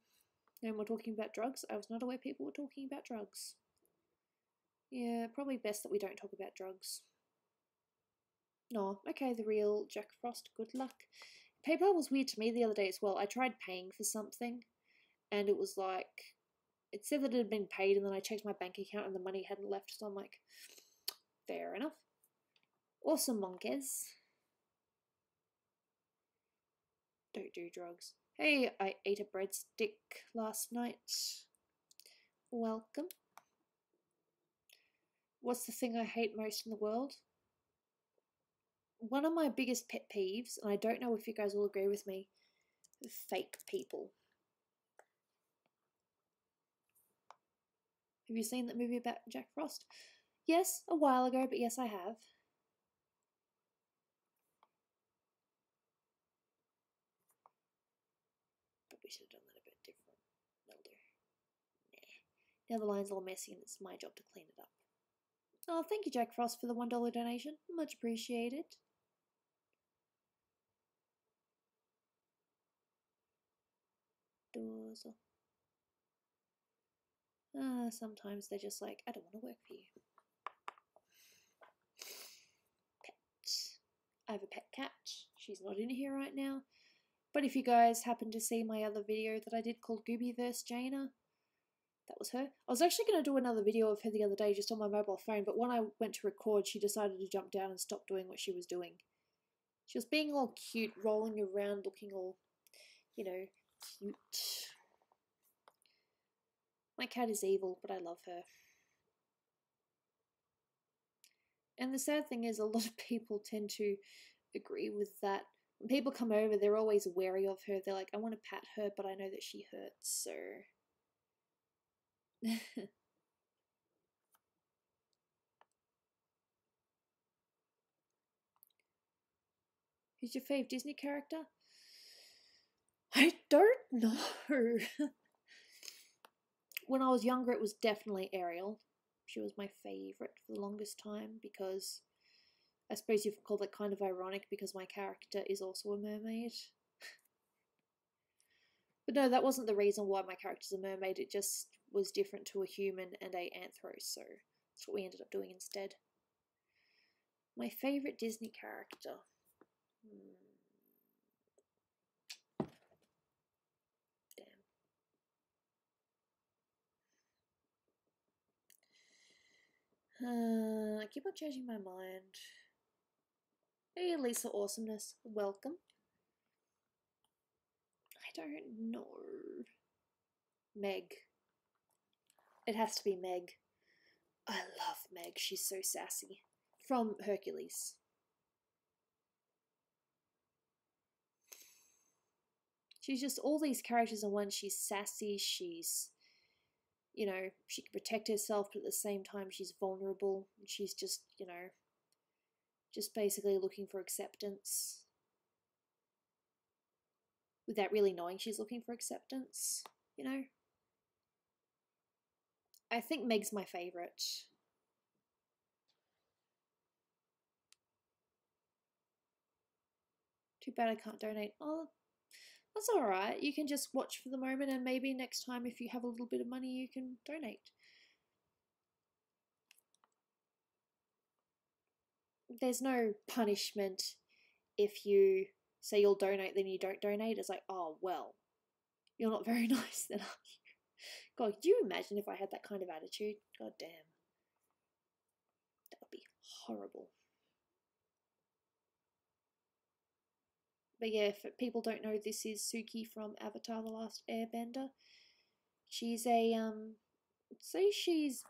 S1: And we're talking about drugs. I was not aware people were talking about drugs. Yeah, probably best that we don't talk about drugs. No, okay, the real Jack Frost, good luck. PayPal was weird to me the other day as well. I tried paying for something, and it was like, it said that it had been paid, and then I checked my bank account and the money hadn't left, so I'm like, fair enough. Awesome, monkeys. Don't do drugs. Hey, I ate a breadstick last night. Welcome. What's the thing I hate most in the world? One of my biggest pet peeves, and I don't know if you guys will agree with me, fake people. Have you seen that movie about Jack Frost? Yes, a while ago, but yes, I have. But we should have done that a bit different. That'll do. Nah. Now the line's all messy and it's my job to clean it up. Oh, thank you, Jack Frost, for the $1 donation. Much appreciated. Doors. Sometimes they're just like, I don't want to work for you. Pet. I have a pet cat. She's not in here right now. But if you guys happen to see my other video that I did called Gooby vs. Jaina, that was her. I was actually going to do another video of her the other day just on my mobile phone, but when I went to record, she decided to jump down and stop doing what she was doing. She was being all cute, rolling around, looking all, you know, cute. My cat is evil, but I love her. And the sad thing is, a lot of people tend to agree with that. When people come over, they're always wary of her. They're like, I want to pat her, but I know that she hurts, so... Who's your fave Disney character? I don't know. When I was younger, it was definitely Ariel. She was my favourite for the longest time because I suppose you could call that kind of ironic because my character is also a mermaid. But no, that wasn't the reason why my character's a mermaid. It just was different to a human and a anthro, so that's what we ended up doing instead. My favourite Disney character. I keep on changing my mind. Hey, Lisa Awesomeness. Welcome. I don't know. Meg. It has to be Meg. I love Meg. She's so sassy. From Hercules. She's just all these characters in one. She's sassy, she's, you know, she can protect herself, but at the same time she's vulnerable. She's just, you know, just basically looking for acceptance without really knowing she's looking for acceptance, you know? I think Meg's my favourite. Too bad I can't donate. Oh, that's alright. You can just watch for the moment, and maybe next time if you have a little bit of money you can donate. There's no punishment if you say you'll donate then you don't donate. It's like, oh well, you're not very nice then, are you? God, could you imagine if I had that kind of attitude? God damn. That would be horrible. But yeah, if people don't know, this is Suki from Avatar: The Last Airbender. She's a say she's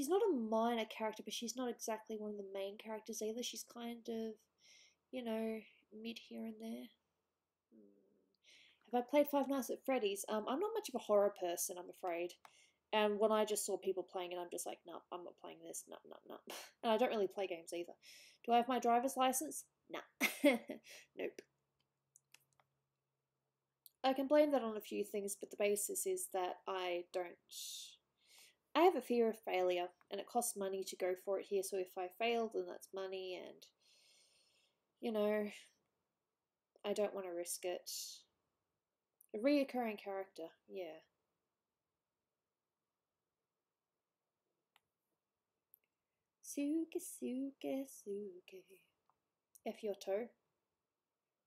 S1: not a minor character, but she's not exactly one of the main characters either. She's kind of, you know, mid here and there. Have I played Five Nights at Freddy's? I'm not much of a horror person, I'm afraid. And when I just saw people playing it, I'm just like, no, I'm not playing this. No, no, no. And I don't really play games either. Do I have my driver's license? Nah. Nope. I can blame that on a few things, but the basis is that I have a fear of failure, and it costs money to go for it here, so if I fail, then that's money, and, you know, I don't want to risk it. A reoccurring character, yeah. Suke, Suke, Suke. F your toe.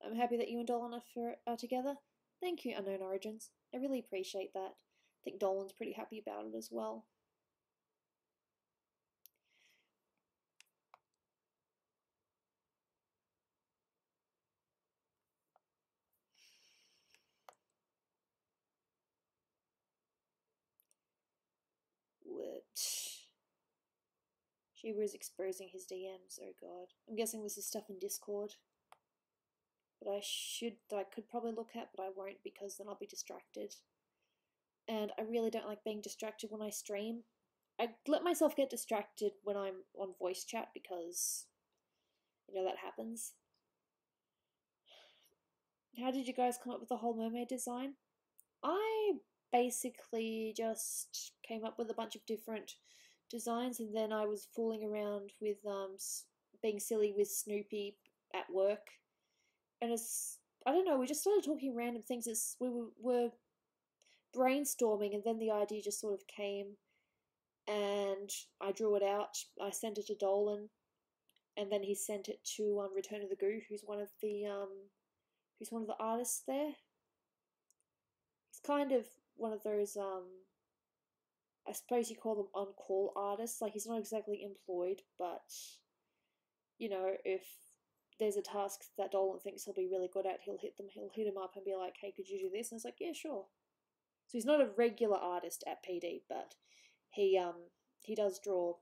S1: I'm happy that you and Dolan are together. Thank you, Unknown Origins. I really appreciate that. I think Dolan's pretty happy about it as well. What? She was exposing his DMs, oh god. I'm guessing this is stuff in Discord. But I could probably look at, but I won't because then I'll be distracted. And I really don't like being distracted when I stream. I let myself get distracted when I'm on voice chat because, you know, that happens. How did you guys come up with the whole mermaid design? I basically just came up with a bunch of different designs, and then I was fooling around with being silly with Snoopy at work. And I don't know, we just started talking random things as we were brainstorming, and then the idea just sort of came, and I drew it out. I sent it to Dolan, and then he sent it to Return of the Goo, who's one of the artists there. He's kind of one of those I suppose you call them on-call artists. Like, he's not exactly employed, but, you know, if there's a task that Dolan thinks he'll be really good at, he'll hit him up and be like, hey, could you do this? And it's like, yeah, sure. So he's not a regular artist at PD, but he does draw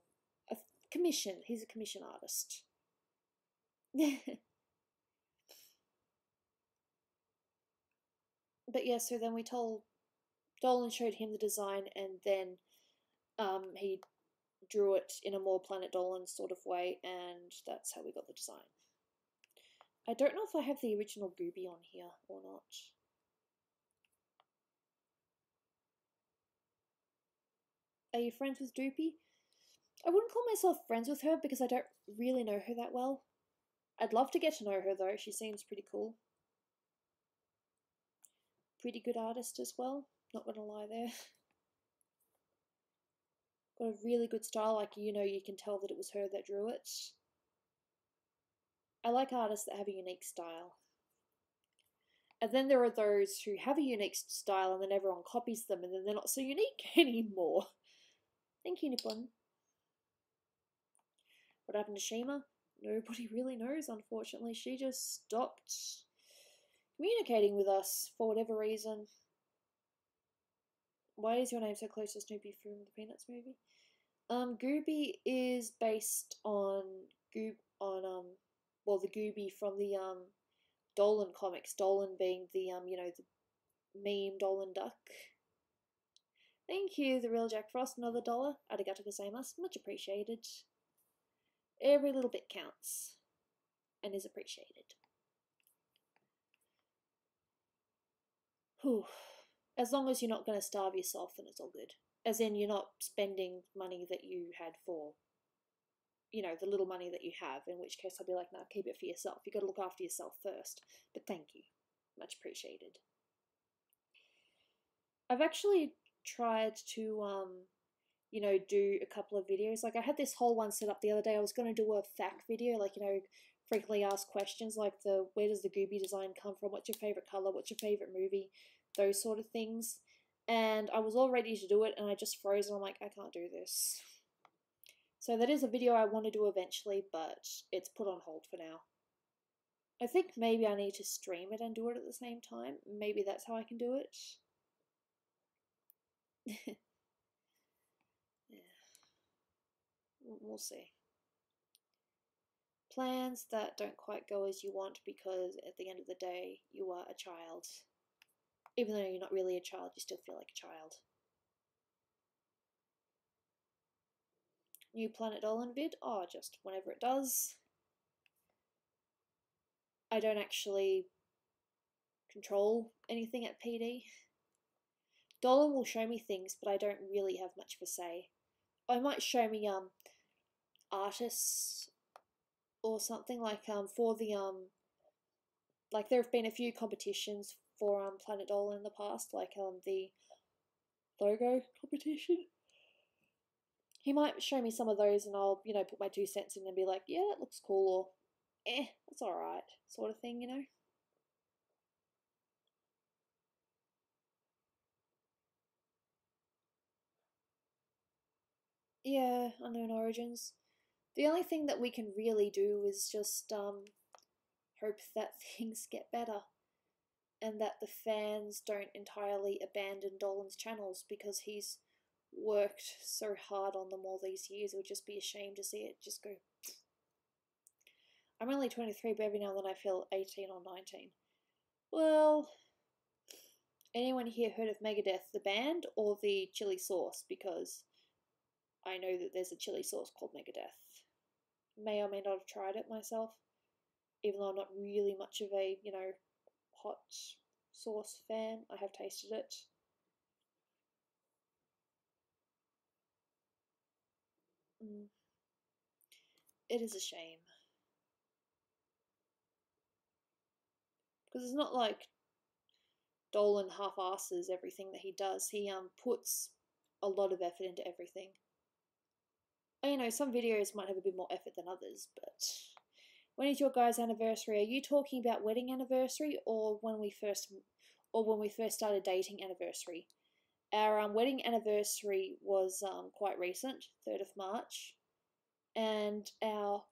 S1: a commission. He's a commission artist. But yeah, so then Dolan showed him the design, and then he drew it in a more Planet Dolan sort of way, and that's how we got the design. I don't know if I have the original Gooby on here or not. Are you friends with Doopy? I wouldn't call myself friends with her because I don't really know her that well. I'd love to get to know her though, she seems pretty cool. Pretty good artist as well, not gonna lie there. Got a really good style, like, you know, you can tell that it was her that drew it. I like artists that have a unique style. And then there are those who have a unique style and then everyone copies them and then they're not so unique anymore. Thank you, Nippon. What happened to Shima? Nobody really knows, unfortunately. She just stopped communicating with us for whatever reason. Why is your name so close to Snoopy from the Peanuts movie? Gooby is based on the Gooby from the Dolan comics. Dolan being the you know, meme Dolan duck. Thank you, the real Jack Frost, another $1. Arigato gozaimasu, much appreciated. Every little bit counts and is appreciated. Whew. As long as you're not going to starve yourself, then it's all good. As in, you're not spending money that you had for, you know, the little money that you have, in which case I'll be like, no, keep it for yourself. You've got to look after yourself first. But thank you. Much appreciated. I've actually tried to, you know, do a couple of videos. Like, I had this whole one set up the other day. I was going to do a fact video, like, you know, frequently asked questions, like the where does the Gooby design come from? What's your favorite color? What's your favorite movie? Those sort of things. And I was all ready to do it, and I just froze, and I'm like, I can't do this. So that is a video I want to do eventually, but it's put on hold for now. I think maybe I need to stream it and do it at the same time. Maybe that's how I can do it. Yeah. We'll see. Plans that don't quite go as you want because at the end of the day, you are a child. Even though you're not really a child, you still feel like a child. New Planet Dolan vid? Oh, just whenever it does. I don't actually control anything at PD. Dolan will show me things, but I don't really have much of a say. I might show me artists or something, like for the like there have been a few competitions for Planet Dolan in the past, like the logo competition. He might show me some of those, and I'll, you know, put my 2 cents in and be like, yeah, that looks cool, or that's alright, sort of thing, you know. Yeah, Unknown Origins. The only thing that we can really do is just hope that things get better and that the fans don't entirely abandon Dolan's channels, because he's worked so hard on them all these years. It would just be a shame to see it just go. I'm only 23, but every now and then I feel 18 or 19. Well, anyone here heard of Megadeth, the band, or the chili sauce? Because I know that there's a chili sauce called Megadeth. May or may not have tried it myself, even though I'm not really much of a, you know, hot sauce fan. I have tasted it. It is a shame. Because it's not like Dolan half-asses everything that he does. He puts a lot of effort into everything. You know, some videos might have a bit more effort than others, but when is your guys' anniversary? Are you talking about wedding anniversary, or when we first started dating anniversary? Our wedding anniversary was quite recent, 3rd of March, and our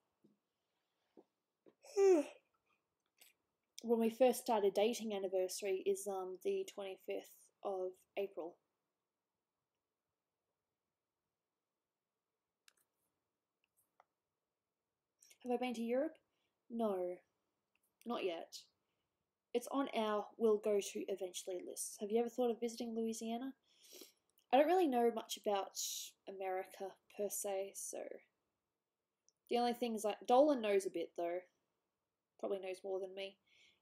S1: when we first started dating anniversary is the 25th of April. Have I been to Europe? No, not yet. It's on our will go to eventually list. Have you ever thought of visiting Louisiana? I don't really know much about America per se, so the only thing is, like, Dolan knows a bit though. Probably knows more than me.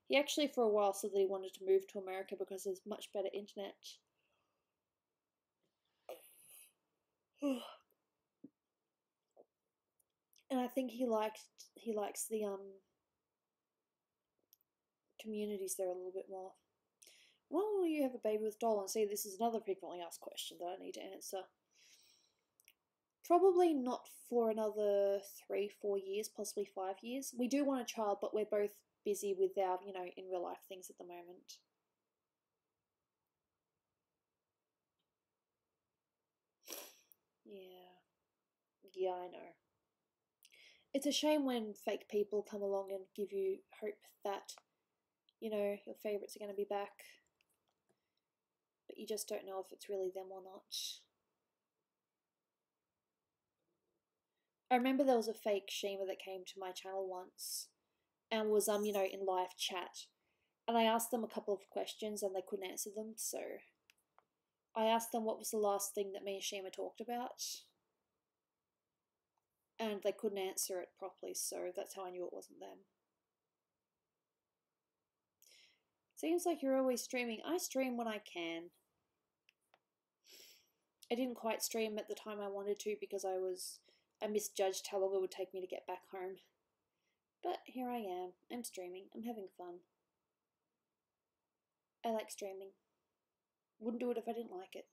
S1: He actually for a while said that he wanted to move to America because there's much better internet. And I think he likes the communities there a little bit more. When will you have a baby with Dolan? See, this is another frequently asked question that I need to answer. Probably not for another 3-4 years, possibly 5 years. We do want a child, but we're both busy with our, you know, in real life things at the moment. Yeah, I know. It's a shame when fake people come along and give you hope that, you know, your favourites are going to be back, but you just don't know if it's really them or not. I remember there was a fake Shima that came to my channel once and was, you know, in live chat, And I asked them a couple of questions and they couldn't answer them, so I asked them what was the last thing that me and Shima talked about, and they couldn't answer it properly, so that's how I knew it wasn't them. Seems like you're always streaming. I stream when I can. I didn't quite stream at the time I wanted to because I misjudged how long it would take me to get back home. But here I am. I'm streaming. I'm having fun. I like streaming. Wouldn't do it if I didn't like it.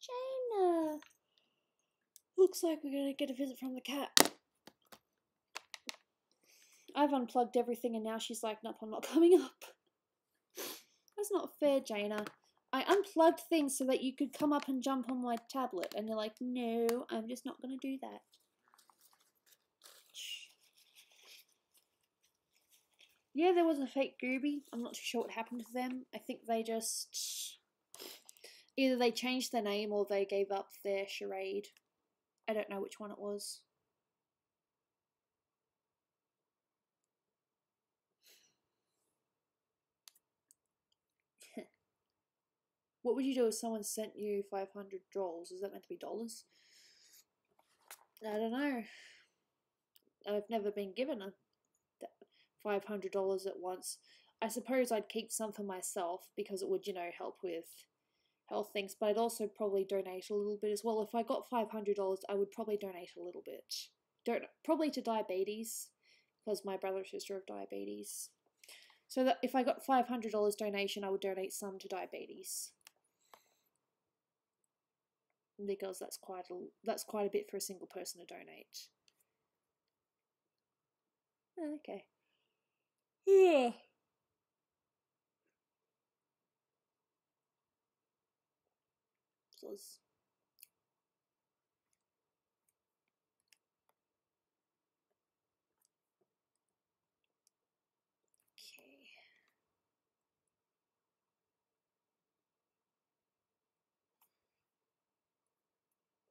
S1: Jaina! Looks like we're gonna get a visit from the cat. I've unplugged everything and now she's like, nope, I'm not coming up. That's not fair, Jaina. I unplugged things so that you could come up and jump on my tablet, and you're like, no, I'm just not going to do that. Yeah, there was a fake Gooby. I'm not too sure what happened to them. I think they just... either they changed their name or they gave up their charade. I don't know which one it was. What would you do if someone sent you 500 drolls? Is that meant to be dollars? I don't know. I've never been given a $500 at once. I suppose I'd keep some for myself because it would, you know, help with health things, but I'd also probably donate a little bit as well. If I got $500, I would probably donate a little bit. Probably to diabetes, because my brother and sister have diabetes. So that if I got $500 donation, I would donate some to diabetes. Because that's quite a bit for a single person to donate. Okay. Yeah. Okay.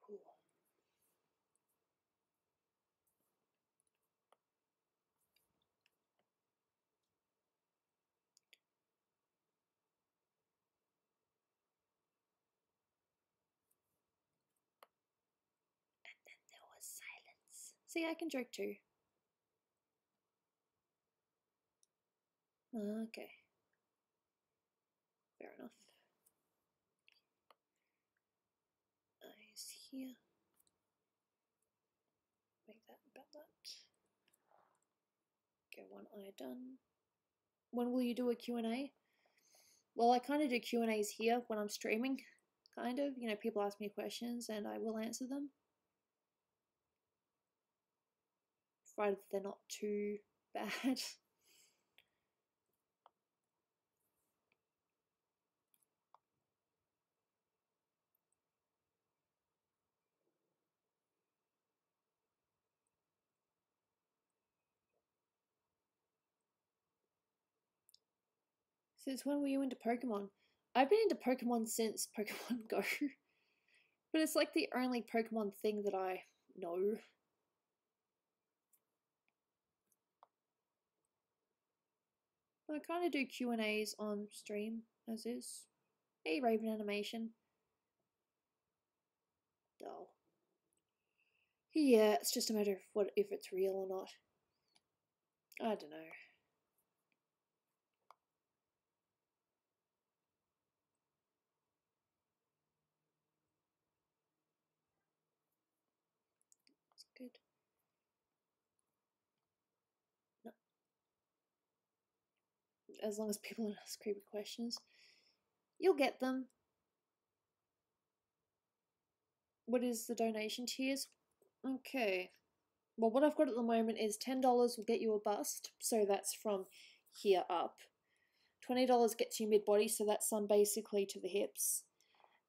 S1: Cool. And then there was silence. See, I can joke too. Okay. Fair enough. Eyes here. Make that about that. Okay, one eye done. When will you do a Q&A? Well, I kind of do Q&As here when I'm streaming, kind of. You know, people ask me questions and I will answer them. Provided they're not too bad. Since when were you into Pokemon? I've been into Pokemon since Pokemon Go. But it's like the only Pokemon thing that I know. I kind of do Q&As on stream, as is. Hey, Raven Animation. Dull. Yeah, it's just a matter of if it's real or not. I don't know. It's good. No. As long as people don't ask creepy questions. You'll get them. What is the donation tiers? Okay. Well, what I've got at the moment is $10 will get you a bust, so that's from here up. $20 gets you mid-body, so that's basically to the hips.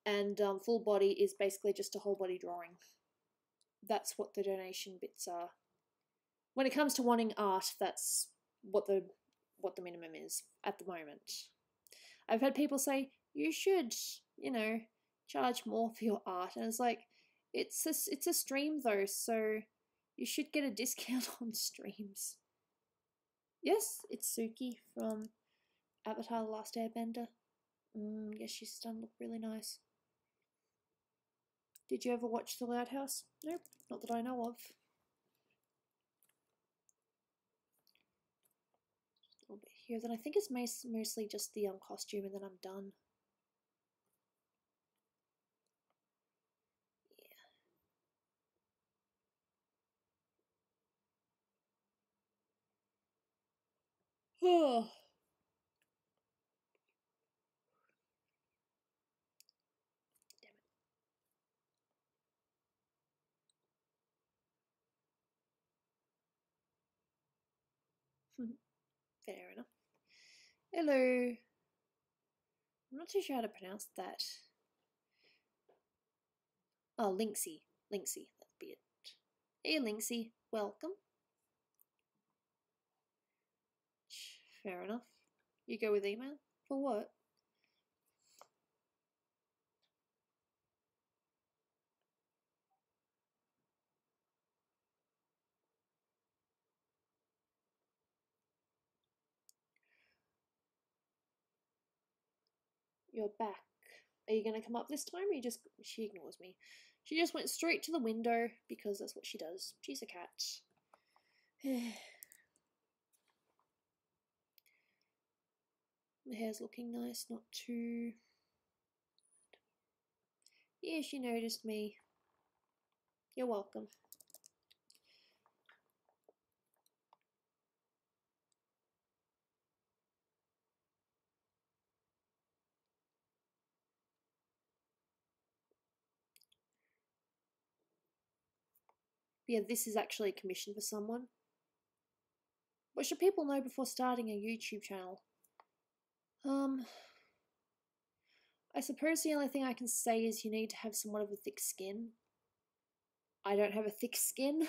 S1: And full body is basically just a whole body drawing. That's what the donation bits are. When it comes to wanting art, that's what the minimum is at the moment. I've had people say, you should, you know, charge more for your art. And it's like, it's a stream though, so you should get a discount on streams. Yes, it's Suki from Avatar: The Last Airbender. Yes, she's done look really nice. Did you ever watch The Lighthouse? Nope, not that I know of. A little bit here. Then I think it's mostly just the costume, and then I'm done. Yeah. Oh. Damn it. Fair enough. Hello. I'm not too sure how to pronounce that. Oh, Linksy. Linksy, that'd be it. Hey, Linksy. Welcome. Fair enough. You go with email? For what? You're back. Are you going to come up this time, or you just... She ignores me. She just went straight to the window, because that's what she does. She's a cat. My hair's looking nice, not too... Yeah, she noticed me. You're welcome. Yeah, this is actually a commission for someone. What should people know before starting a YouTube channel? I suppose the only thing I can say is you need to have somewhat of a thick skin. I don't have a thick skin.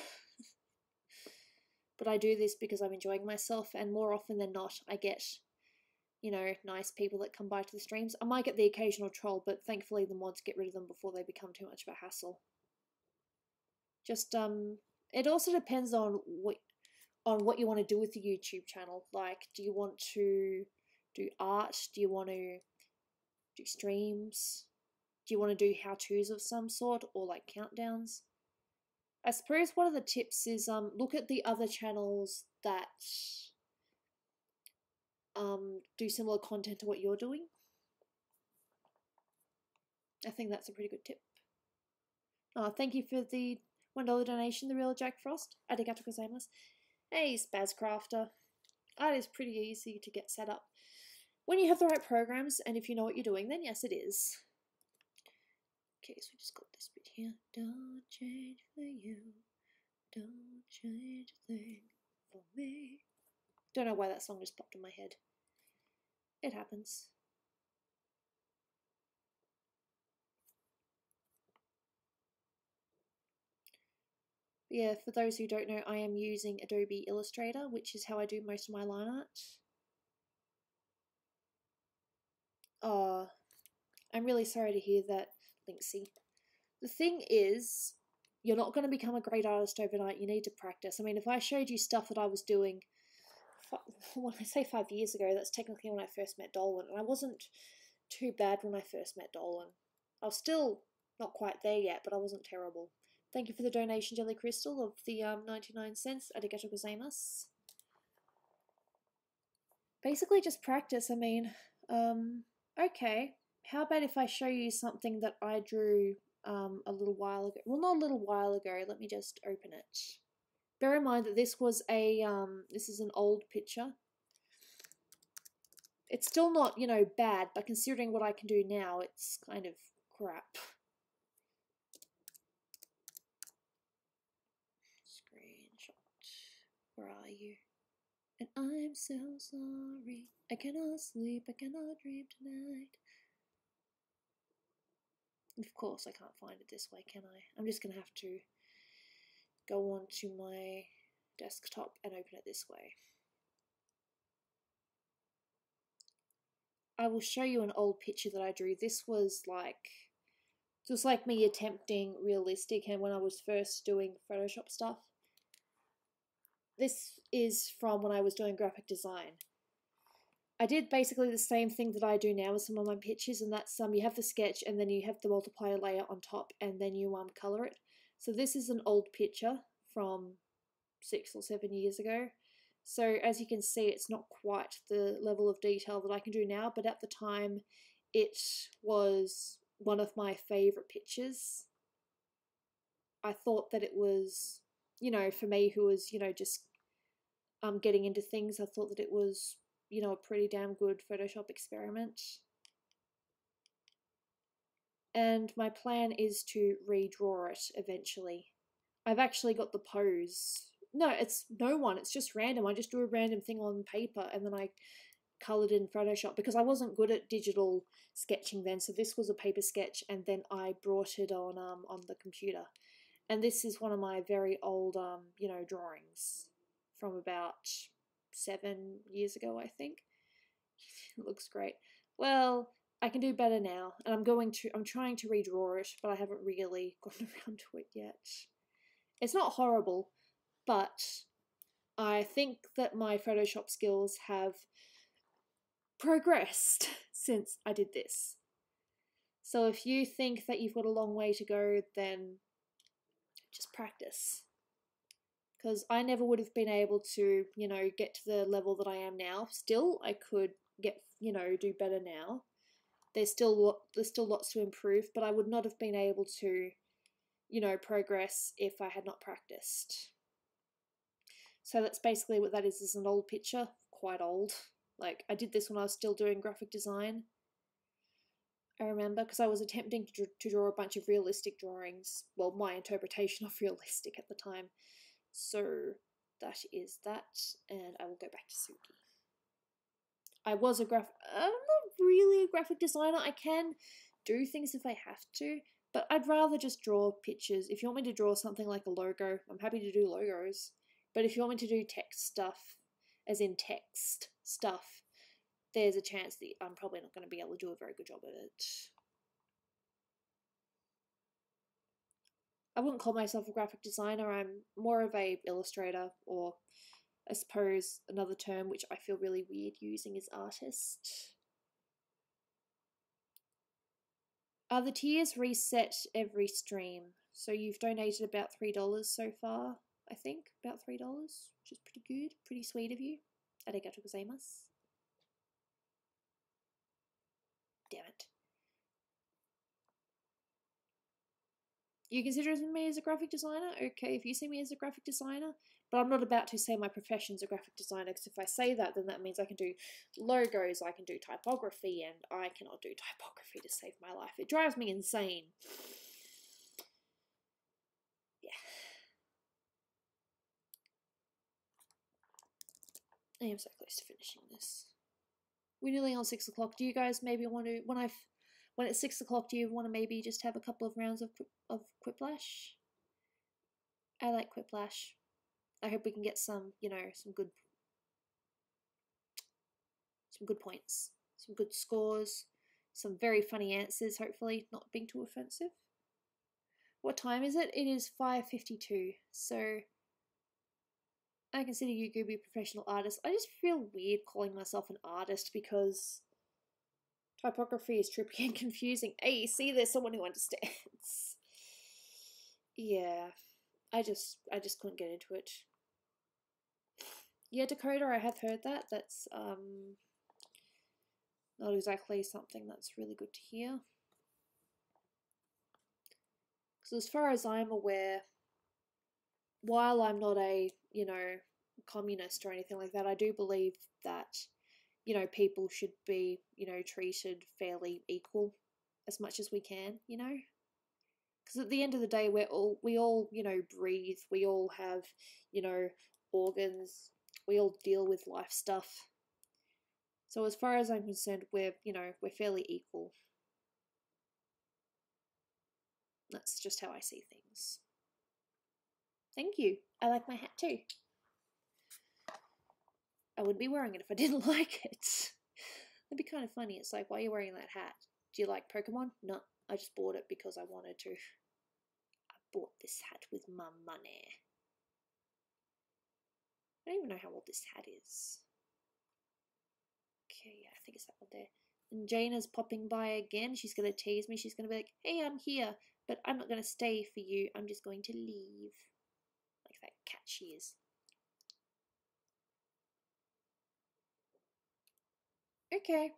S1: But I do this because I'm enjoying myself, and more often than not, I get, you know, nice people that come by to the streams. I might get the occasional troll, but thankfully the mods get rid of them before they become too much of a hassle. Just, it also depends on what you want to do with the YouTube channel. Like, do you want to do art? Do you want to do streams? Do you want to do how-tos of some sort, or like countdowns? I suppose one of the tips is look at the other channels that do similar content to what you're doing. I think that's a pretty good tip. Thank you for the $1 donation, the real Jack Frost. Arigato gozaimasu. Hey, Spazcrafter. Art is pretty easy to get set up. When you have the right programs, and if you know what you're doing, then yes, it is. Okay, so we just got this bit here. Don't change for you. Don't change a thing for me. Don't know why that song just popped in my head. It happens. Yeah, for those who don't know, I am using Adobe Illustrator, which is how I do most of my line art. Oh, I'm really sorry to hear that, Linksy. The thing is, you're not going to become a great artist overnight. You need to practice. I mean, if I showed you stuff that I was doing, when I say 5 years ago, that's technically when I first met Dolan, and I wasn't too bad when I first met Dolan. I was still not quite there yet, but I wasn't terrible. Thank you for the donation, Jelly Crystal, of the 99 cents. Arigato gozaimasu. Basically, just practice. I mean, okay. How about if I show you something that I drew a little while ago? Well, not a little while ago. Let me just open it. Bear in mind that this was this is an old picture. It's still not, you know, bad, but considering what I can do now, it's kind of crap. Screenshot. Where are you? And I'm so sorry. I cannot sleep, I cannot dream tonight. Of course I can't find it this way, can I? I'm just gonna have to go on to my desktop and open it this way. I will show you an old picture that I drew. This was like me attempting realistic, and when I was first doing Photoshop stuff. this is from when I was doing graphic design. I did basically the same thing that I do now with some of my pictures, and that's you have the sketch and then you have the multiplier layer on top and then you color it. So this is an old picture from 6 or 7 years ago. So as you can see, it's not quite the level of detail that I can do now, but at the time it was one of my favourite pictures. I thought that it was, you know, for me who was, you know, just getting into things, I thought that it was, you know, a pretty damn good Photoshop experiment. And my plan is to redraw it eventually. I've actually got the pose. No, it's no one, it's just random. I just do a random thing on paper and then I coloured in Photoshop because I wasn't good at digital sketching then, so this was a paper sketch and then I brought it on the computer. And this is one of my very old you know, drawings from about 7 years ago, I think. It looks great. Well, I can do better now, and I'm trying to redraw it, but I haven't really gotten around to it yet. It's not horrible, but I think that my Photoshop skills have progressed since I did this. So if you think that you've got a long way to go, then just practice. Because I never would have been able to, you know, get to the level that I am now. Still, I could get, you know, do better now. There's still lots to improve, but I would not have been able to, you know, progress if I had not practiced. So that's basically what that is an old picture, quite old. Like, I did this when I was still doing graphic design. I remember, because I was attempting to draw a bunch of realistic drawings. Well, my interpretation of realistic at the time. So that is that, and I will go back to Suki. I'm not really a graphic designer. I can do things if I have to, but I'd rather just draw pictures. If you want me to draw something like a logo, I'm happy to do logos. But if you want me to do text stuff, as in text stuff, there's a chance that I'm probably not going to be able to do a very good job at it. I wouldn't call myself a graphic designer. I'm more of a illustrator, or I suppose another term which I feel really weird using is artist. The tiers reset every stream. So you've donated about $3 so far, I think. About $3, which is pretty good. Pretty sweet of you. Arigatou gozaimasu. Damn it. You consider me as a graphic designer? Okay, if you see me as a graphic designer, but I'm not about to say my profession's a graphic designer, because if I say that, then that means I can do logos, I can do typography, and I cannot do typography to save my life. It drives me insane. Yeah. I am so close to finishing this. We're nearly on 6 o'clock. Do you guys maybe want to, when it's 6 o'clock, do you want to maybe just have a couple of rounds of Quiplash? I like Quiplash. I hope we can get some, you know, some good points, some good scores, some very funny answers, hopefully not being too offensive. What time is it? It is 5:52, so I consider you Gooby professional artist. I just feel weird calling myself an artist because typography is trippy and confusing. Hey, see, there's someone who understands. Yeah, I just couldn't get into it. Yeah, Dakota, I have heard that. That's not exactly something that's really good to hear. Because as far as I'm aware, while I'm not a, you know, communist or anything like that, I do believe that, you know, people should be, you know, treated fairly equal as much as we can, you know? Because at the end of the day, we all, you know, breathe, we all have, you know, organs, we all deal with life stuff. So as far as I'm concerned, we're fairly equal. That's just how I see things. Thank you. I like my hat too. I wouldn't be wearing it if I didn't like it. That'd be kind of funny. It's like, why are you wearing that hat? Do you like Pokemon? No, I just bought it because I wanted to. I bought this hat with my money. don't even know how old this hat is. Okay, yeah, I think it's that one there. And Jaina's popping by again. She's going to tease me. She's going to be like, hey, I'm here, but I'm not going to stay for you. I'm just going to leave. Like that cat she is. Okay,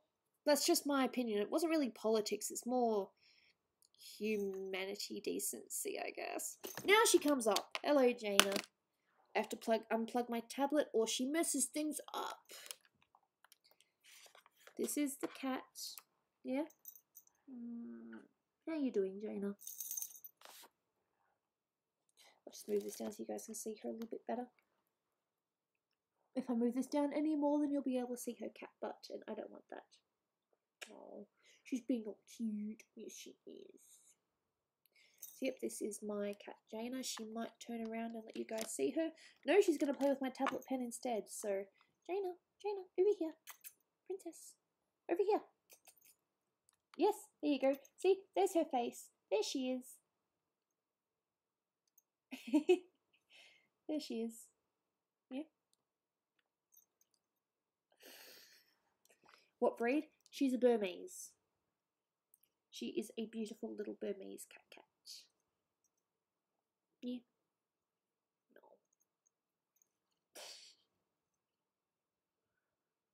S1: that's just my opinion. It wasn't really politics. It's more humanity, decency, I guess. Now she comes up. Hello, Jaina. I have to unplug my tablet or she messes things up. This is the cat. Yeah? How you doing, Jaina? I'll just move this down so you guys can see her a little bit better. If I move this down any more, then you'll be able to see her cat butt, and I don't want that. Oh, she's being all cute. Yes, she is. So yep, this is my cat Jaina. She might turn around and let you guys see her. No, she's going to play with my tablet pen instead. So, Jaina, over here. Princess, over here. Yes, there you go. See, there's her face. There she is. There she is. Yeah. What breed? She's a Burmese. She is a beautiful little Burmese cat. Yeah. No.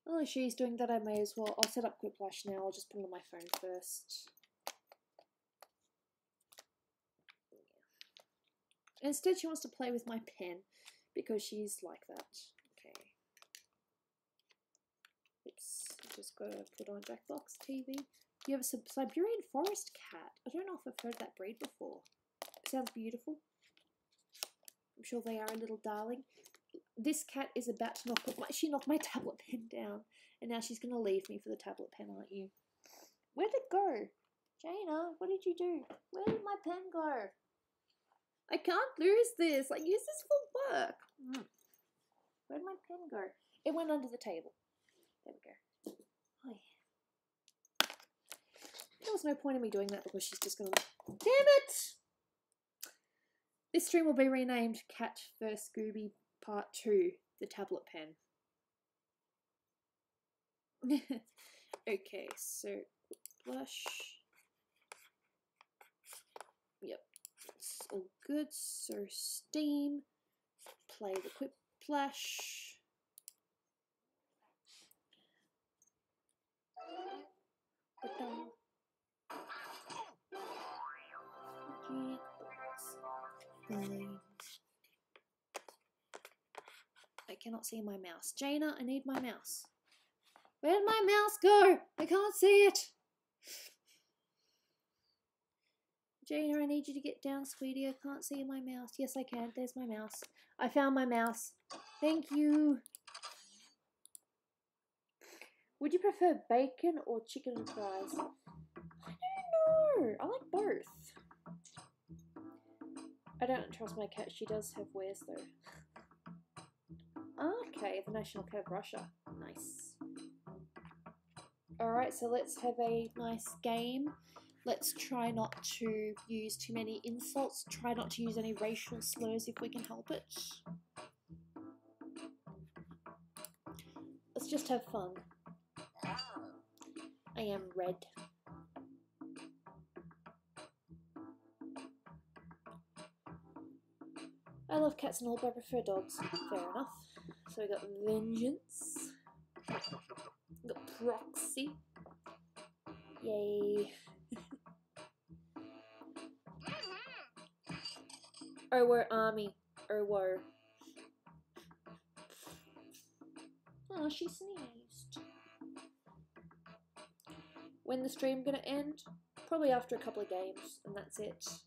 S1: While she's doing that, I may as well. I'll set up Quiplash now. I'll just put it on my phone first. Yeah. Instead, she wants to play with my pen because she's like that. Okay. Oops. I'm just going to put on Jackbox TV. You have a Siberian forest cat. I don't know if I've heard that breed before. It sounds beautiful. I'm sure they are a little darling. This cat is about to she knocked my tablet pen down. And now she's going to leave me for the tablet pen, aren't you? Where'd it go? Jaina, what did you do? Where did my pen go? I can't lose this. I use this for work. Where'd my pen go? It went under the table. There we go. Oh, yeah. There was no point in me doing that because she's just going to... Damn it! This stream will be renamed Cat vs. Gooby Part 2, the tablet pen. Okay, so blush. Yep, it's all good. So Steam, play the quick flash. I cannot see my mouse. Jaina, I need my mouse. Where did my mouse go? I can't see it. Jaina, I need you to get down, sweetie. I can't see my mouse. Yes, I can. There's my mouse. I found my mouse. Thank you. Would you prefer bacon or chicken and fries? I don't know. I like both. I don't trust my cat. She does have wares though. Okay, the National Cat of Russia. Nice. Alright, so let's have a nice game. Let's try not to use too many insults. Try not to use any racial slurs if we can help it. Let's just have fun. I am red. I love cats and all, but I prefer dogs. Fair enough. So we got Vengeance. We got Proxy. Yay. Oh, we're Army. Oh, whoa. Oh, she sneezed. When the stream gonna end? Probably after a couple of games, and that's it. So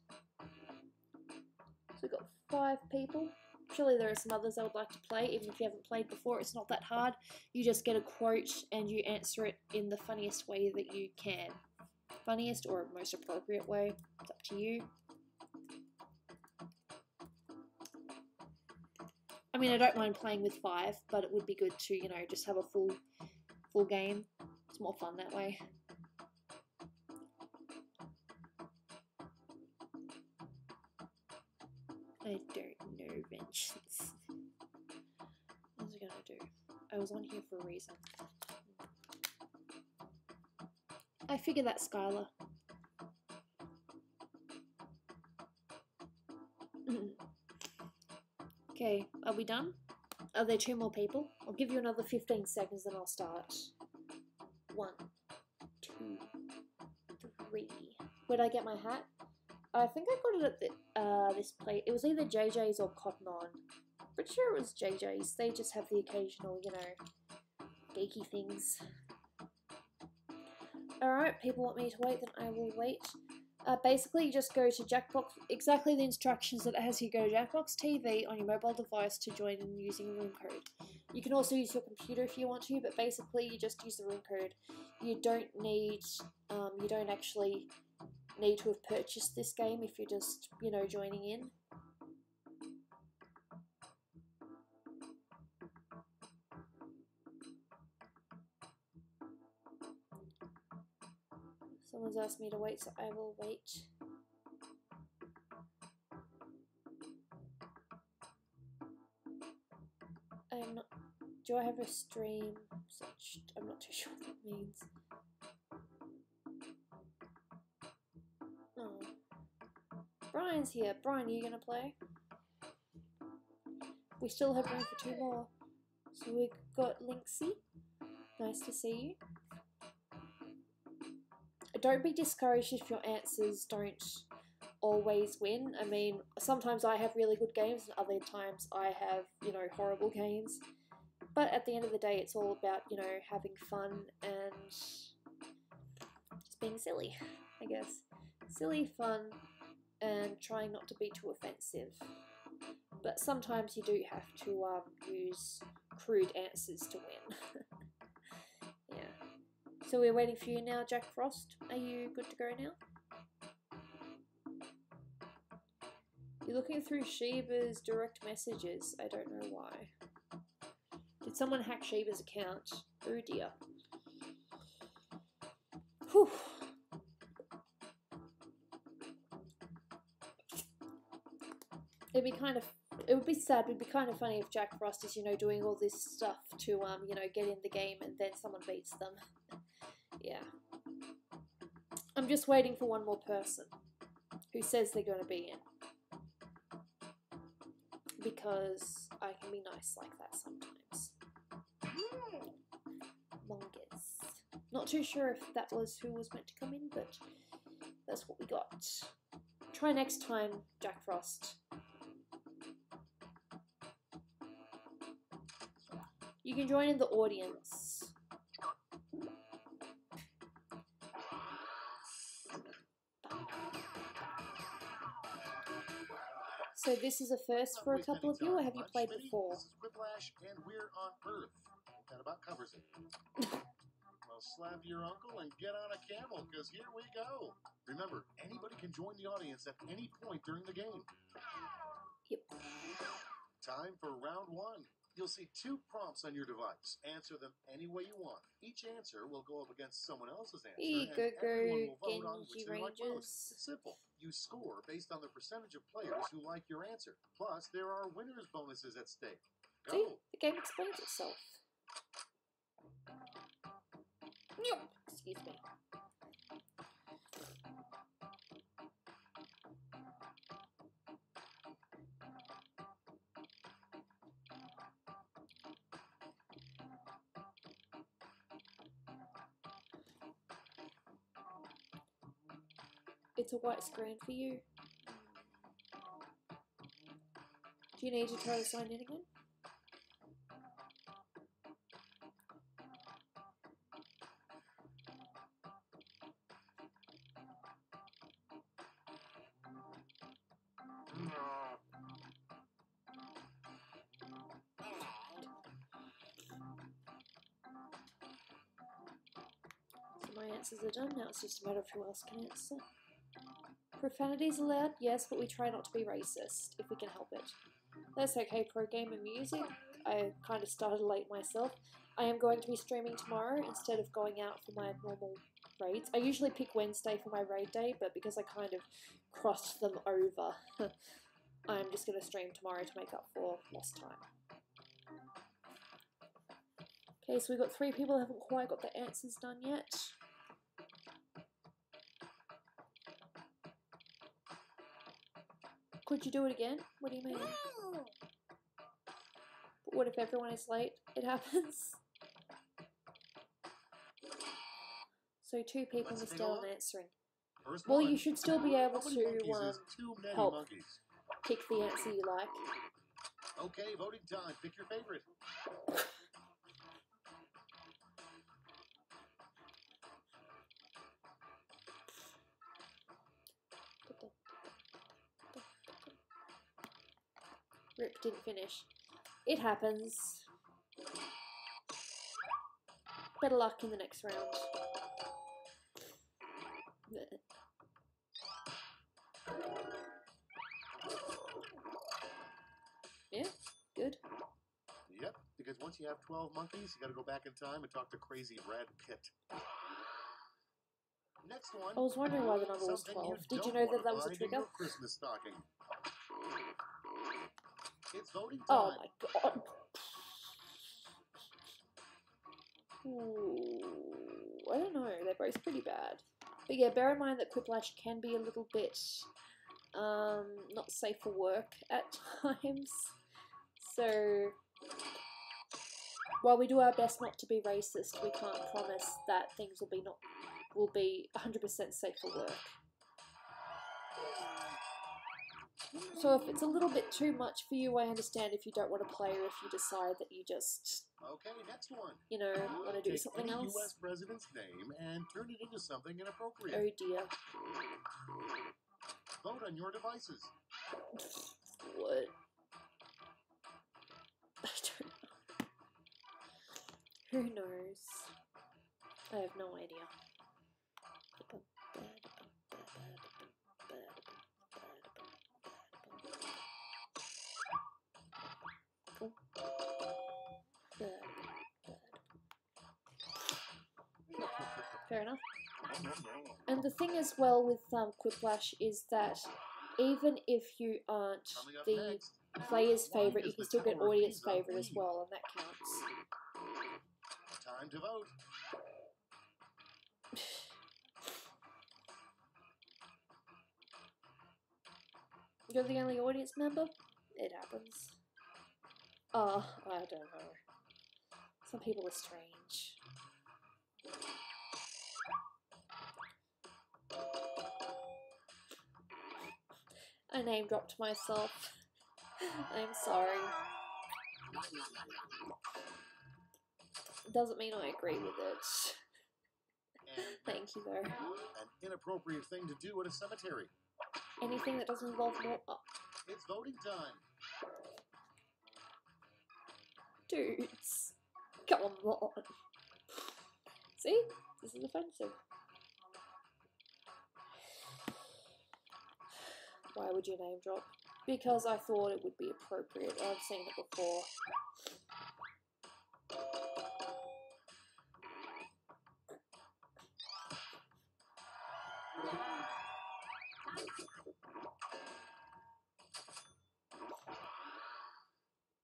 S1: we've got 5 people. Surely there are some others I would like to play, even if you haven't played before. It's not that hard. You just get a quote and you answer it in the funniest way that you can. Funniest or most appropriate way. It's up to you. I mean, I don't mind playing with 5, but it would be good to, you know, just have a full game. It's more fun that way. I don't know, Vengeance. do. I was on here for a reason. I figured that, Skylar. Okay, are we done? Are there 2 more people? I'll give you another 15 seconds and I'll start. 1, 2, 3. Where'd I get my hat? I think I got it at this place. It was either JJ's or Cotton On. Pretty sure it was JJ's. They just have the occasional, you know, geeky things. Alright, people want me to wait, then I will wait. Basically, you just go to Jackbox, exactly the instructions that it has you go to Jackbox TV on your mobile device to join in using room code. You can also use your computer if you want to, but basically you just use the room code. You don't need, you don't actually need to have purchased this game if you're just, you know, joining in. Someone's asked me to wait, so I will wait. I'm not... Do I have a stream? Such... I'm not too sure what that means. Oh. Brian's here. Brian, are you gonna play? We still have room for 2 more. So we've got Linksy. Nice to see you. Don't be discouraged if your answers don't always win. I mean, sometimes I have really good games and other times I have, you know, horrible games. But at the end of the day, it's all about, you know, having fun and just being silly, I guess. Silly, fun, and trying not to be too offensive. But sometimes you do have to use crude answers to win. Yeah. So we're waiting for you now, Jack Frost. Are you good to go now? You're looking through Sheba's direct messages. I don't know why. Did someone hack Sheba's account? Oh dear. Whew. It would be sad, it would be kind of funny if Jack Frost is, you know, doing all this stuff to, you know, get in the game and then someone beats them. Yeah. I'm just waiting for one more person who says they're going to be in. Because I can be nice like that sometimes. Mongus. Not too sure if that was who was meant to come in, but that's what we got. Try next time, Jack Frost. You can join in the audience. So this is a first for a couple of you, or have you played before?
S2: This is Whiplash, and we're on Earth. That about covers it. Well, slap your uncle and get on a camel, because here we go. Remember, anybody can join the audience at any point during the game.
S1: Yep.
S2: Time for round 1. You'll see 2 prompts on your device. Answer them any way you want. Each answer will go up against someone else's answer, and everyone will vote on which they like most. It's simple. You score based on the percentage of players who like your answer. Plus, there are winners' bonuses at stake. Go.
S1: See, the game explains itself. Excuse me. It's a white screen for you. Do you need to try to sign in again? So my answers are done. Now it's just a matter of who else can answer. Profanities allowed? Yes, but we try not to be racist, if we can help it. That's okay, pro gamer music. I kind of started late myself. I am going to be streaming tomorrow instead of going out for my normal raids. I usually pick Wednesday for my raid day, but because I kind of crossed them over, I'm just going to stream tomorrow to make up for lost time. Okay, so we've got 3 people who haven't quite got the answers done yet. Could you do it again? What do you mean? But what if everyone is late? It happens. So 2 people missed out on answering. Well, you should still be able to help pick the answer you like.
S2: Okay, voting time. Pick your favorite.
S1: Rip didn't finish. It happens. Better luck in the next round. Yeah, good.
S2: Yep, because once you have 12 monkeys, you gotta go back in time and talk to crazy Brad Pitt. Next one.
S1: I was wondering why the number was 12. Did you know that that was a trigger?
S2: Christmas stocking. It's voting time.
S1: Oh my god. Ooh, I don't know. They're both pretty bad. But yeah, bear in mind that Quiplash can be a little bit not safe for work at times. So while we do our best not to be racist, we can't promise that things will be 100% safe for work. So if it's a little bit too much for you, I understand if you don't want to play or if you decide that you just,
S2: okay, next one.
S1: You know, want to do something else.
S2: U.S. president's name and turn it into something inappropriate.
S1: Oh dear.
S2: Vote on your devices.
S1: What? I don't know. Who knows? I have no idea. Fair enough. And the thing as well with Quiplash is that even if you aren't the player's favourite, you can still get audience favourite as well, and that counts.
S2: Time to vote.
S1: You're the only audience member? It happens. Oh, I don't know. Some people are strange. I name dropped myself. I'm sorry. Doesn't mean I agree with it. Thank you though.
S2: An inappropriate thing to do at a cemetery.
S1: Anything that doesn't involve more. Oh.
S2: It's voting time.
S1: Dudes, come on. See? This is offensive. Why would you name drop? Because I thought it would be appropriate. I've seen it before.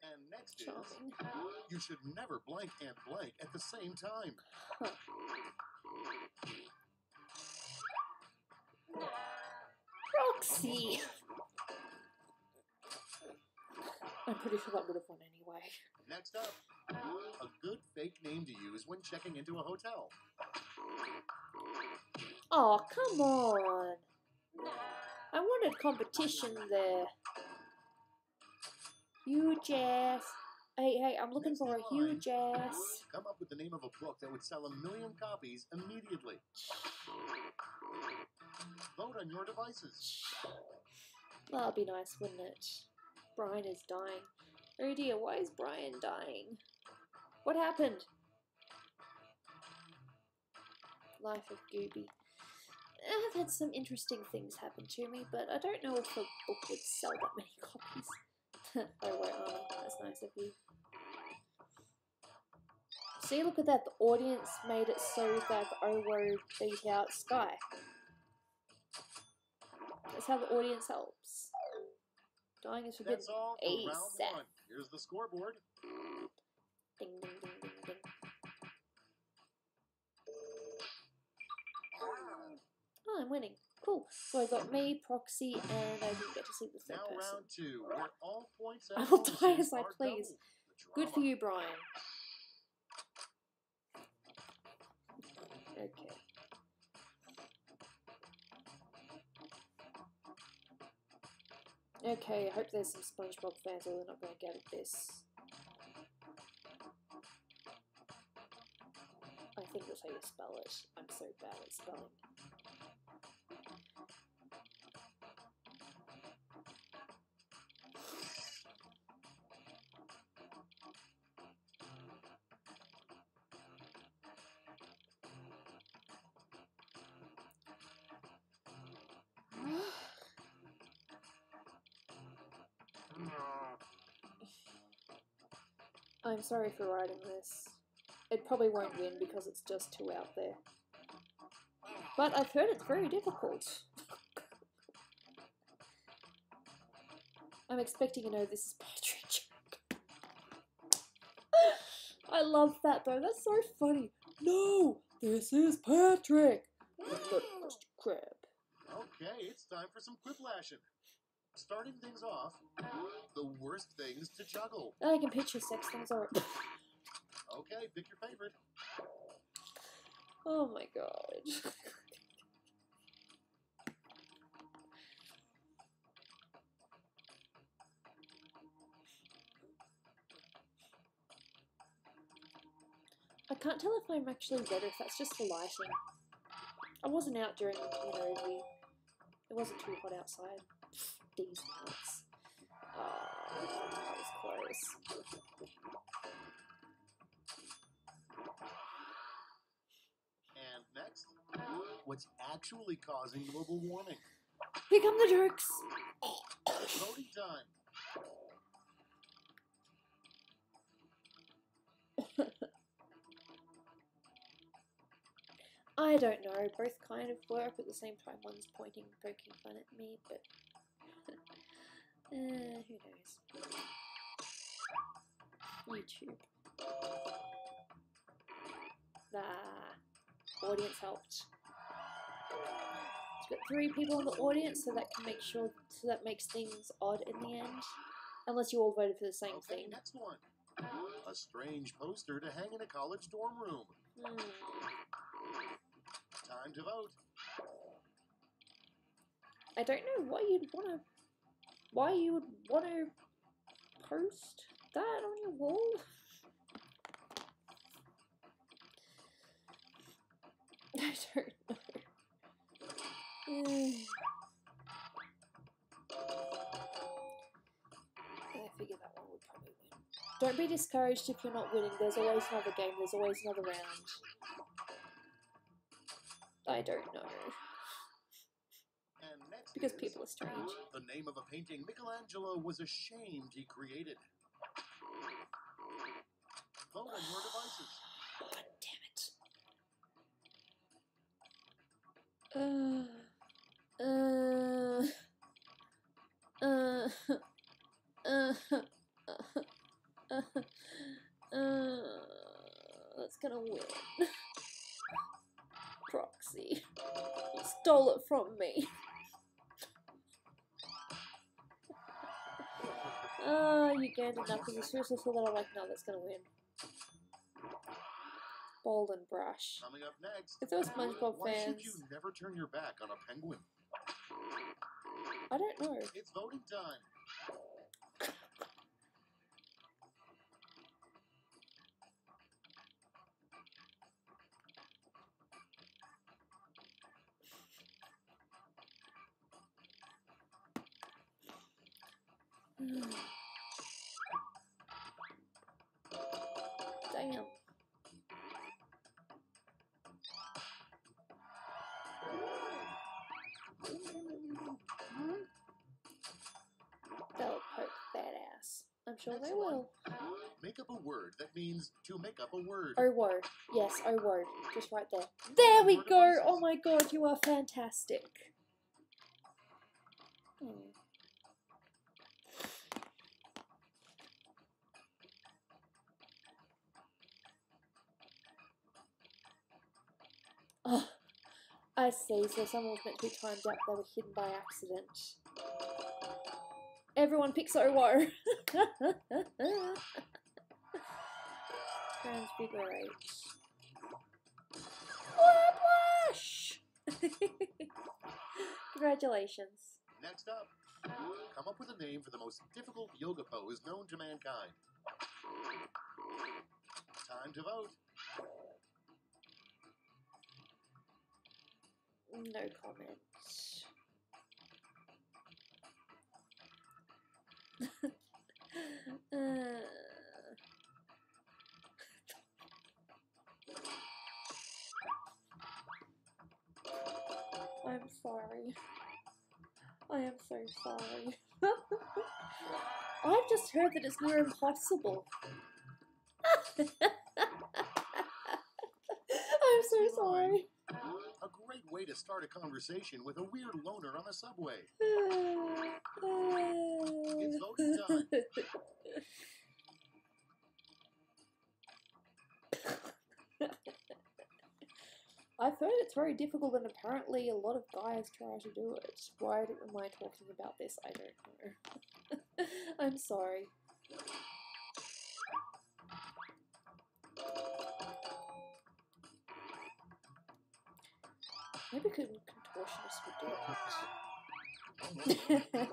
S2: And next is, you should never blank and blank at the same time.
S1: Huh. Proxy! I'm pretty sure that would have won anyway.
S2: Next up, a good fake name to use when checking into a hotel.
S1: Oh, come on! I wanted competition there. Huge ass. Hey, I'm looking for a huge ass.
S2: Come up with the name of a book that would sell 1 million copies immediately. Vote on your devices.
S1: That'd be nice, wouldn't it? Brian is dying. Oh dear, why is Brian dying? What happened? Life of Gooby. I've had some interesting things happen to me, but I don't know if a book would sell that many copies. Oh wait, Army, that's nice of you. See, look at that. The audience made it so that Owo beat out Sky. That's how the audience helps. Dying is forbidden.
S2: That's all for round 1. Here's the scoreboard.
S1: Ding, ding, ding, ding, ding. winning. Cool. So I got me, Proxy, and I didn't get to see the third
S2: Now
S1: person.
S2: round 2, where all points
S1: I
S2: and
S1: will die
S2: bonuses
S1: as I
S2: are
S1: please.
S2: doubled. The
S1: Good for
S2: drama.
S1: you, Brian. Okay. Okay, I hope there's some SpongeBob fans or they're not going to get this. I think that's how you spell it. I'm so bad at spelling. I'm sorry for writing this. It probably won't win because it's just too out there. But I've heard it's very difficult. I'm expecting to know this is Patrick. I love that though, that's so funny. No, this is Patrick. Crap.
S2: Okay, it's time for some quiplashing. Starting things off, the worst things to juggle.
S1: I can picture sex things alright.
S2: Okay, pick your favorite.
S1: Oh my god. I can't tell if I'm actually red or if that's just the lighting. I wasn't out during, it wasn't too hot outside. These nuts. That was close.
S2: And next, what's actually causing global warming?
S1: Here come the jerks!
S2: It's voting time.
S1: I don't know, both kind of work at the same time. One's poking fun at me, but who knows. YouTube. Audience helped. So we've got 3 people in the audience, so that can make sure, so that makes things odd in the end. Unless you all voted for the same thing.
S2: Next one. A strange poster to hang in a college dorm room. Time to vote.
S1: I don't know why you would want to post that on your wall. I don't know. I figure that one would probably win. Don't be discouraged if you're not winning. There's always another game. There's always another round. I don't know.
S2: And next
S1: because people are strange.
S2: The name of a painting Michelangelo was ashamed he created. Vote on your devices.
S1: God damn it. That's gonna win. Proxy. You stole it from me. You gained nothing. You seriously saw that? I'm like, no, that's gonna win. Bold and brash.
S2: Coming up next.
S1: If there were SpongeBob
S2: Why
S1: fans.
S2: should you never turn your back on a penguin?
S1: I don't know.
S2: It's voting time.
S1: Damn. They'll poke that ass. I'm sure they will.
S2: Make up a word that means to make up a word.
S1: Oh, word. Yes, oh, word. Just right there. There we go! Oh my god, you are fantastic. I see, so someone was meant to be timed out, they were hidden by accident. Everyone picks Owo! Transfigurate. Whiplash! Congratulations.
S2: Next up, come up with a name for the most difficult yoga pose known to mankind. Time to vote.
S1: No comment. I'm sorry. I am so sorry. I've just heard that it's near impossible. I'm so sorry.
S2: A great way to start a conversation with a weird loner on the subway. It's voting time.
S1: I've heard it's very difficult and apparently a lot of guys try to do it. Why am I talking about this? I don't know. I'm sorry. Maybe contortionists would do it.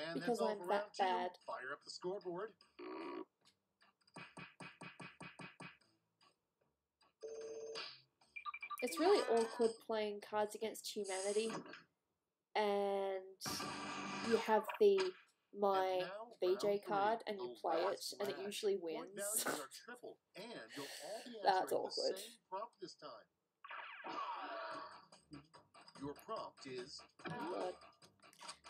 S2: And
S1: because I'm that bad.
S2: Fire up the scoreboard.
S1: It's really awkward playing Cards Against Humanity, and you have my VJ card and you play it, and it usually wins. That's awkward.
S2: This time. Your prompt is.
S1: Oh,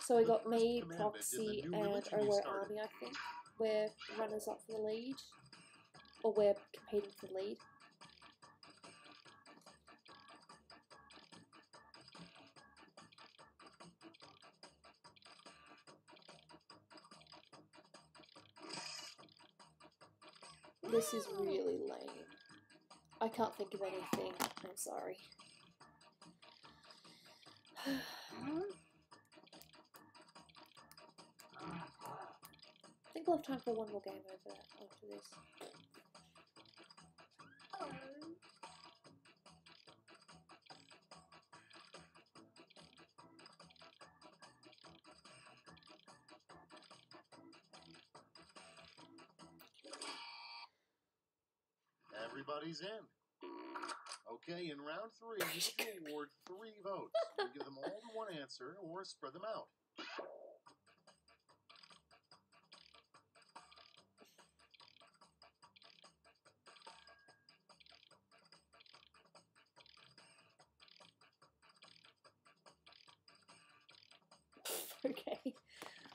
S1: so we got me, Proxy, and Owo Army, I think. We're runners up for the lead. Or we're competing for the lead. This is really lame. I can't think of anything. I'm sorry. I think we'll have time for one more game over after this.
S2: Everybody's in. Okay, in round 3, you can award 3 votes. You give them all to one answer or spread them out.
S1: Okay,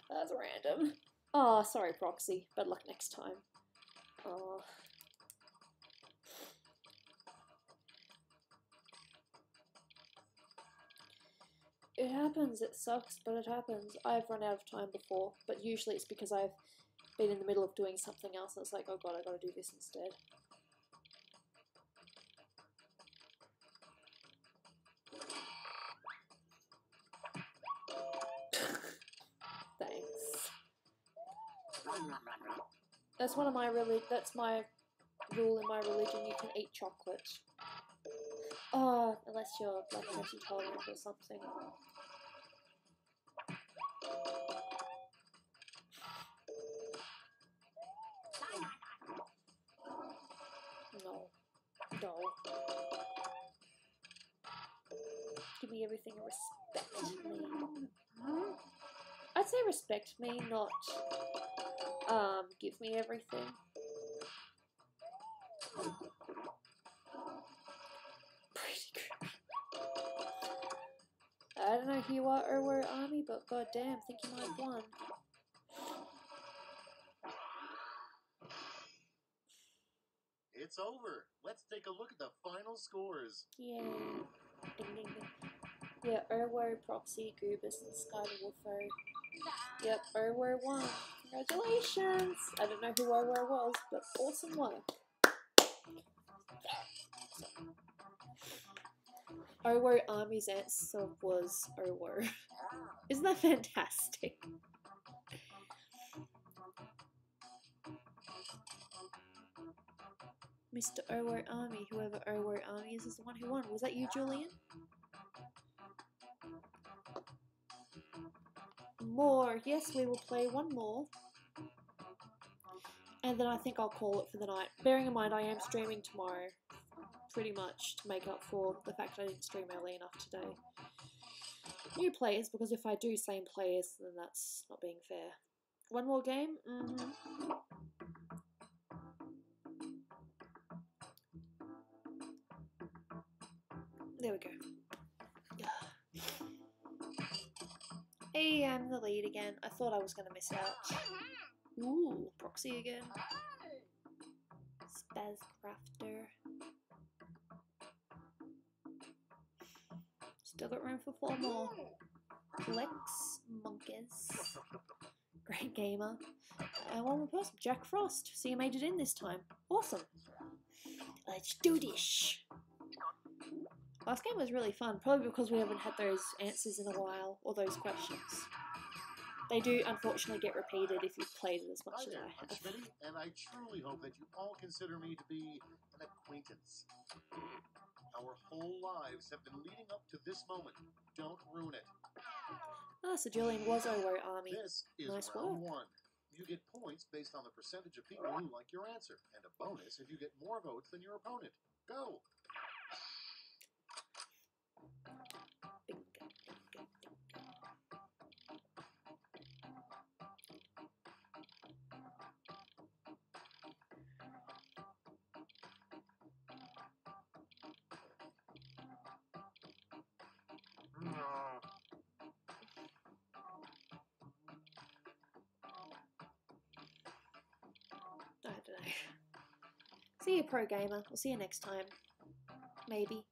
S1: that's random. Oh, sorry, Proxy. Bad luck next time. Oh. It happens, it sucks, but it happens. I've run out of time before, but usually it's because I've been in the middle of doing something else and it's like, oh god, I gotta do this instead. Thanks. That's one of my that's my rule in my religion, you can eat chocolate. Oh, unless you're lactose intolerant or something. No. No. Give me everything and respect me. I'd say respect me, not give me everything. Pretty creepy. I don't know who you are, Owo Army, but goddamn, think you might have won.
S2: It's over. Let's take a look at the final scores.
S1: Yeah. Ding, ding, ding. Yeah, Owo, Proxy, Goobus, and Sky the Wolfo. Yep, Owo won. Congratulations! I don't know who Owo was, but awesome work. Owo Army's answer was Owo. Isn't that fantastic? Mr. Owo Army, whoever Owo Army is the one who won. Was that you, Julian? More. Yes, we will play one more. And then I think I'll call it for the night. Bearing in mind I am streaming tomorrow, pretty much, to make up for the fact I didn't stream early enough today. New players, because if I do same players, then that's not being fair. One more game? There we go. Hey, I'm the lead again. I thought I was going to miss out. Ooh, proxy again. Spazcrafter. Still got room for 4 more. Flex, Monkeys. Great gamer. And one more person, Jack Frost. So you made it in this time. Awesome. Let's do this. Last game was really fun, probably because we haven't had those answers in a while, or those questions. They do unfortunately get repeated if you've played it as much as I have.
S2: I'm Schmitty, and I truly hope that you all consider me to be an acquaintance. Our whole lives have been leading up to this moment. Don't ruin it.
S1: Ah, so Julian was Owo Army.
S2: This is
S1: nice
S2: round
S1: work.
S2: 1. You get points based on the percentage of people who like your answer, and a bonus if you get more votes than your opponent. Go!
S1: I don't know. See you, pro gamer. We'll see you next time. Maybe.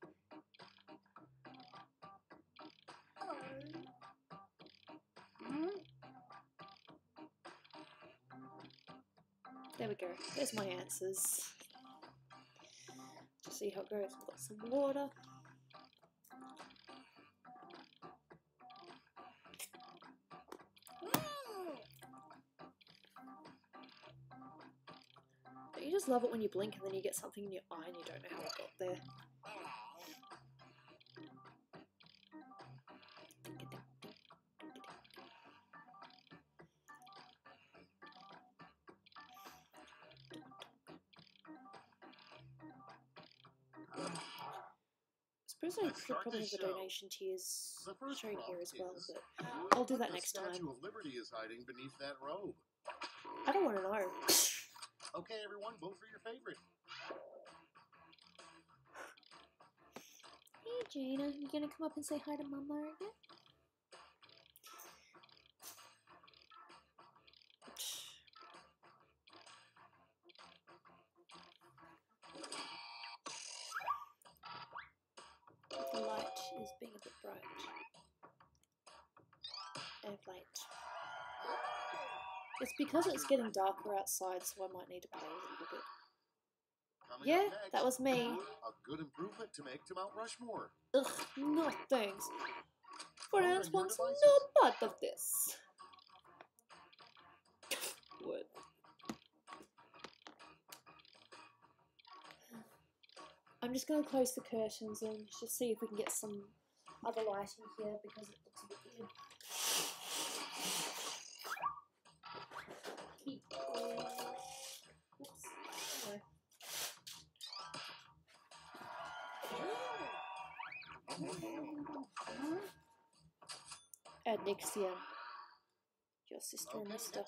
S1: There we go. There's my answers. Just see how it goes. I've got some water. Don't you just love it when you blink and then you get something in your eye and you don't know how it got there? I suppose I should probably have the donation tiers shown here as well, but I'll do that next time.
S2: The Statue of Liberty is hiding beneath that robe.
S1: I don't want to know.
S2: Okay, everyone, vote for your favorite.
S1: Hey, Jana, you gonna come up and say hi to Mama again? The light is being a bit bright. Add light. It's because it's getting darker outside, so I might need to play a little bit. Yeah, that was me.
S2: A good improvement to make to Mount Rushmore.
S1: Ugh, no thanks. France wants no part of this. What? I'm just going to close the curtains and just see if we can get some other lighting here because it looks a bit weird. Keep going. Oops. No. Add Nixia. Your sister and Mister.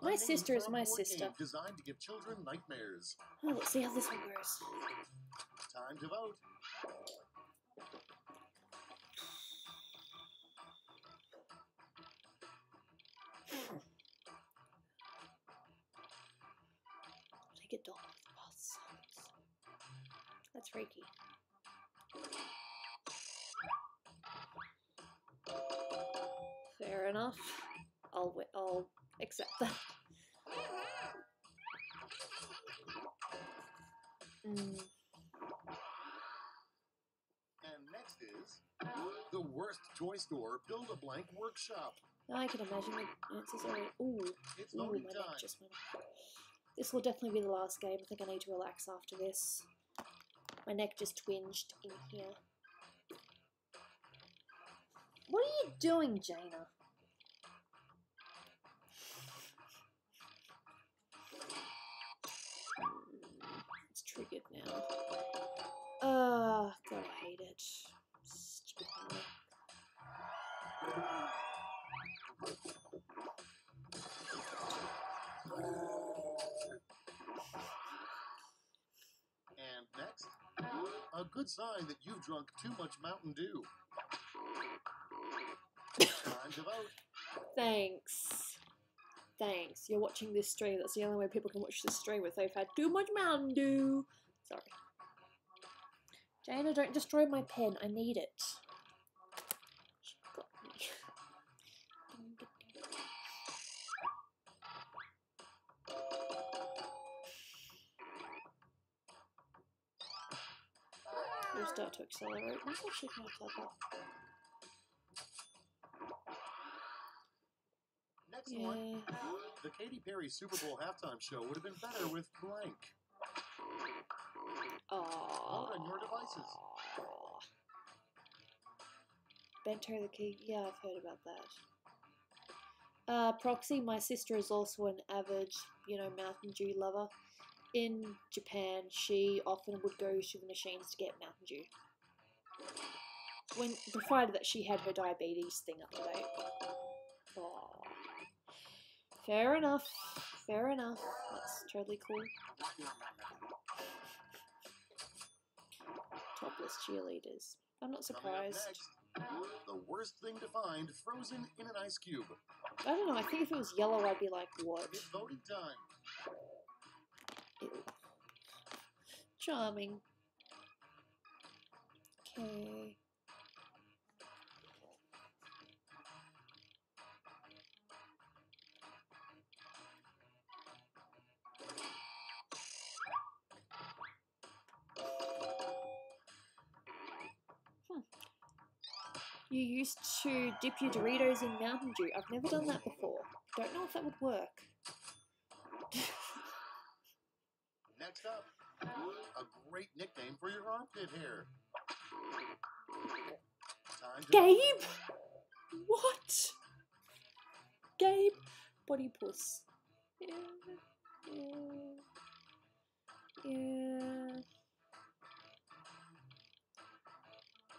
S1: My sister is my sister.
S2: Designed to give children nightmares.
S1: Oh, let's see how this one goes.
S2: Time to vote.
S1: Take a doll with both sides. That's Reiki. Fair enough. I'll accept that.
S2: And next is the worst toy store. Build a blank workshop.
S1: I can imagine the answers already. Ooh,
S2: It's
S1: my
S2: voting
S1: neck
S2: time.
S1: just went up. This will definitely be the last game. I think I need to relax after this. My neck just twinged in here. What are you doing, Jaina? It's triggered now. God, I hate it. Stupid neck.
S2: And next, a good sign that you've drunk too much Mountain Dew. Time to vote.
S1: Thanks. Thanks. You're watching this stream. That's the only way people can watch this stream if they've had too much Mountain Dew. Sorry. Jaina, don't destroy my pen. I need it. She got me. We'll start to accelerate. That's actually kind of clever.
S2: Next one. The Katy Perry Super Bowl halftime show would have been better with blank. Vote on your devices.
S1: Bento the Key. Yeah, I've heard about that. Proxy, my sister is also an avid, Mountain Dew lover. In Japan, she often would go to the machines to get Mountain Dew. Provided that she had her diabetes thing up to date. Oh. Fair enough. Fair enough. That's totally cool. Topless cheerleaders. I'm not surprised.
S2: The worst thing to find frozen in an ice cube.
S1: I don't know. I think if it was yellow, I'd be like, what?
S2: It's voting time.
S1: Ew. Charming. Okay. You used to dip your Doritos in Mountain Dew. I've never done that before. Don't know if that would work.
S2: Next up, a great nickname for your armpit hair. Time to
S1: Gabe? What? Gabe? Body puss. Yeah.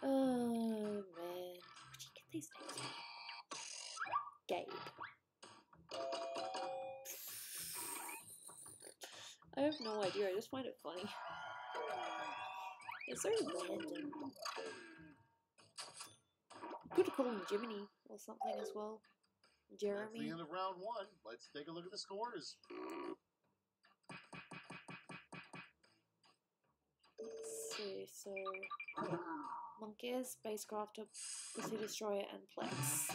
S1: Oh, man. Where'd you get these names from? Gabe. I have no idea. I just find it funny. It's so random. Could call him Jiminy or something as well.
S2: That's
S1: Jeremy.
S2: the end of round one. Let's take a look at the scores.
S1: Let's see, so Monkeys, Spacecrafter, Pussy Destroyer, and Plex.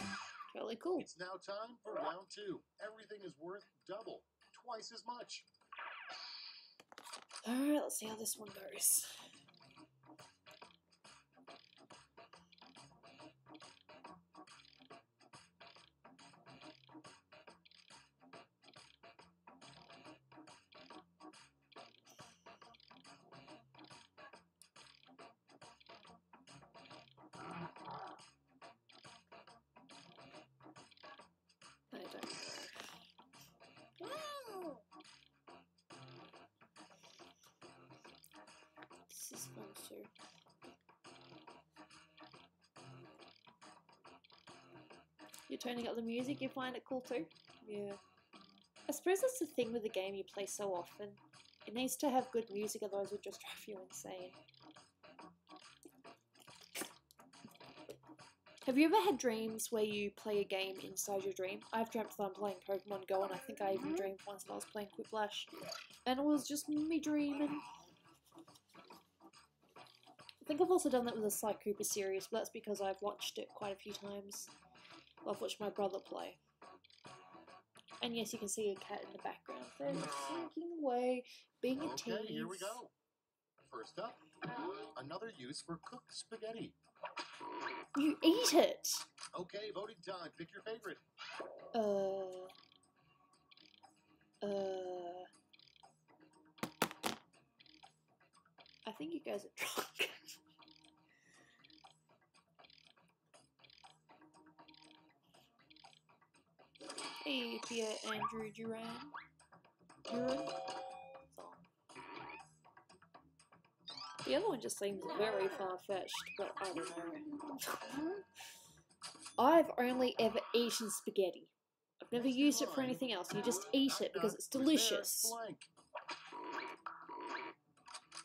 S1: Totally cool.
S2: It's now time for round two. Everything is worth double, twice as much.
S1: Alright, let's see how this one goes. I don't know. This is fun too. You're turning up the music, you find it cool too? Yeah. I suppose that's the thing with the game you play so often. It needs to have good music, otherwise it would just drive you insane. Have you ever had dreams where you play a game inside your dream? I've dreamt that I'm playing Pokemon Go, and I think I even dreamed once that I was playing Quiplash, and it was just me dreaming. I think I've also done that with the Sly Cooper series, but that's because I've watched it quite a few times. Well, I've watched my brother play. And yes, you can see a cat in the background. They're slinking away, being a tease.
S2: Okay, here we go. First up, another use for cooked spaghetti.
S1: You eat it!
S2: Okay, voting time. Pick your favorite.
S1: I think you guys are drunk. Hey, Pierre Andrew Duran. The other one just seems very far-fetched, but I don't know. I've only ever eaten spaghetti. I've never used it for anything else. You just eat it because it's delicious.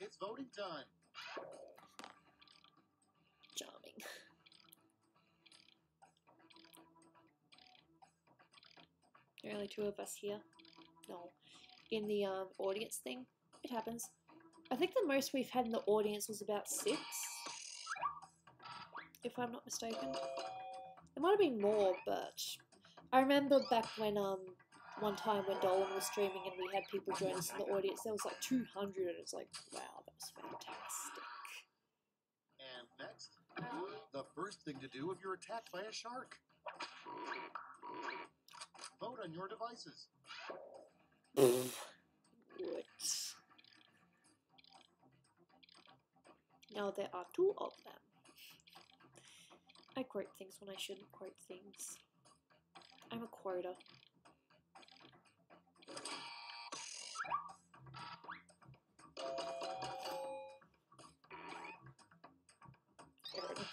S2: It's voting time.
S1: Charming. There are only two of us here. No. In the audience thing. It happens. I think the most we've had in the audience was about 6. If I'm not mistaken. It might have been more, but I remember back when one time when Dolan was streaming and we had people join us in the audience, there was like 200 and it's like, wow, that was fantastic.
S2: And next, the first thing to do if you're attacked by a shark. Vote on your devices.
S1: What? Now there are 2 of them. I quote things when I shouldn't quote things. I'm a quoter. Fair enough.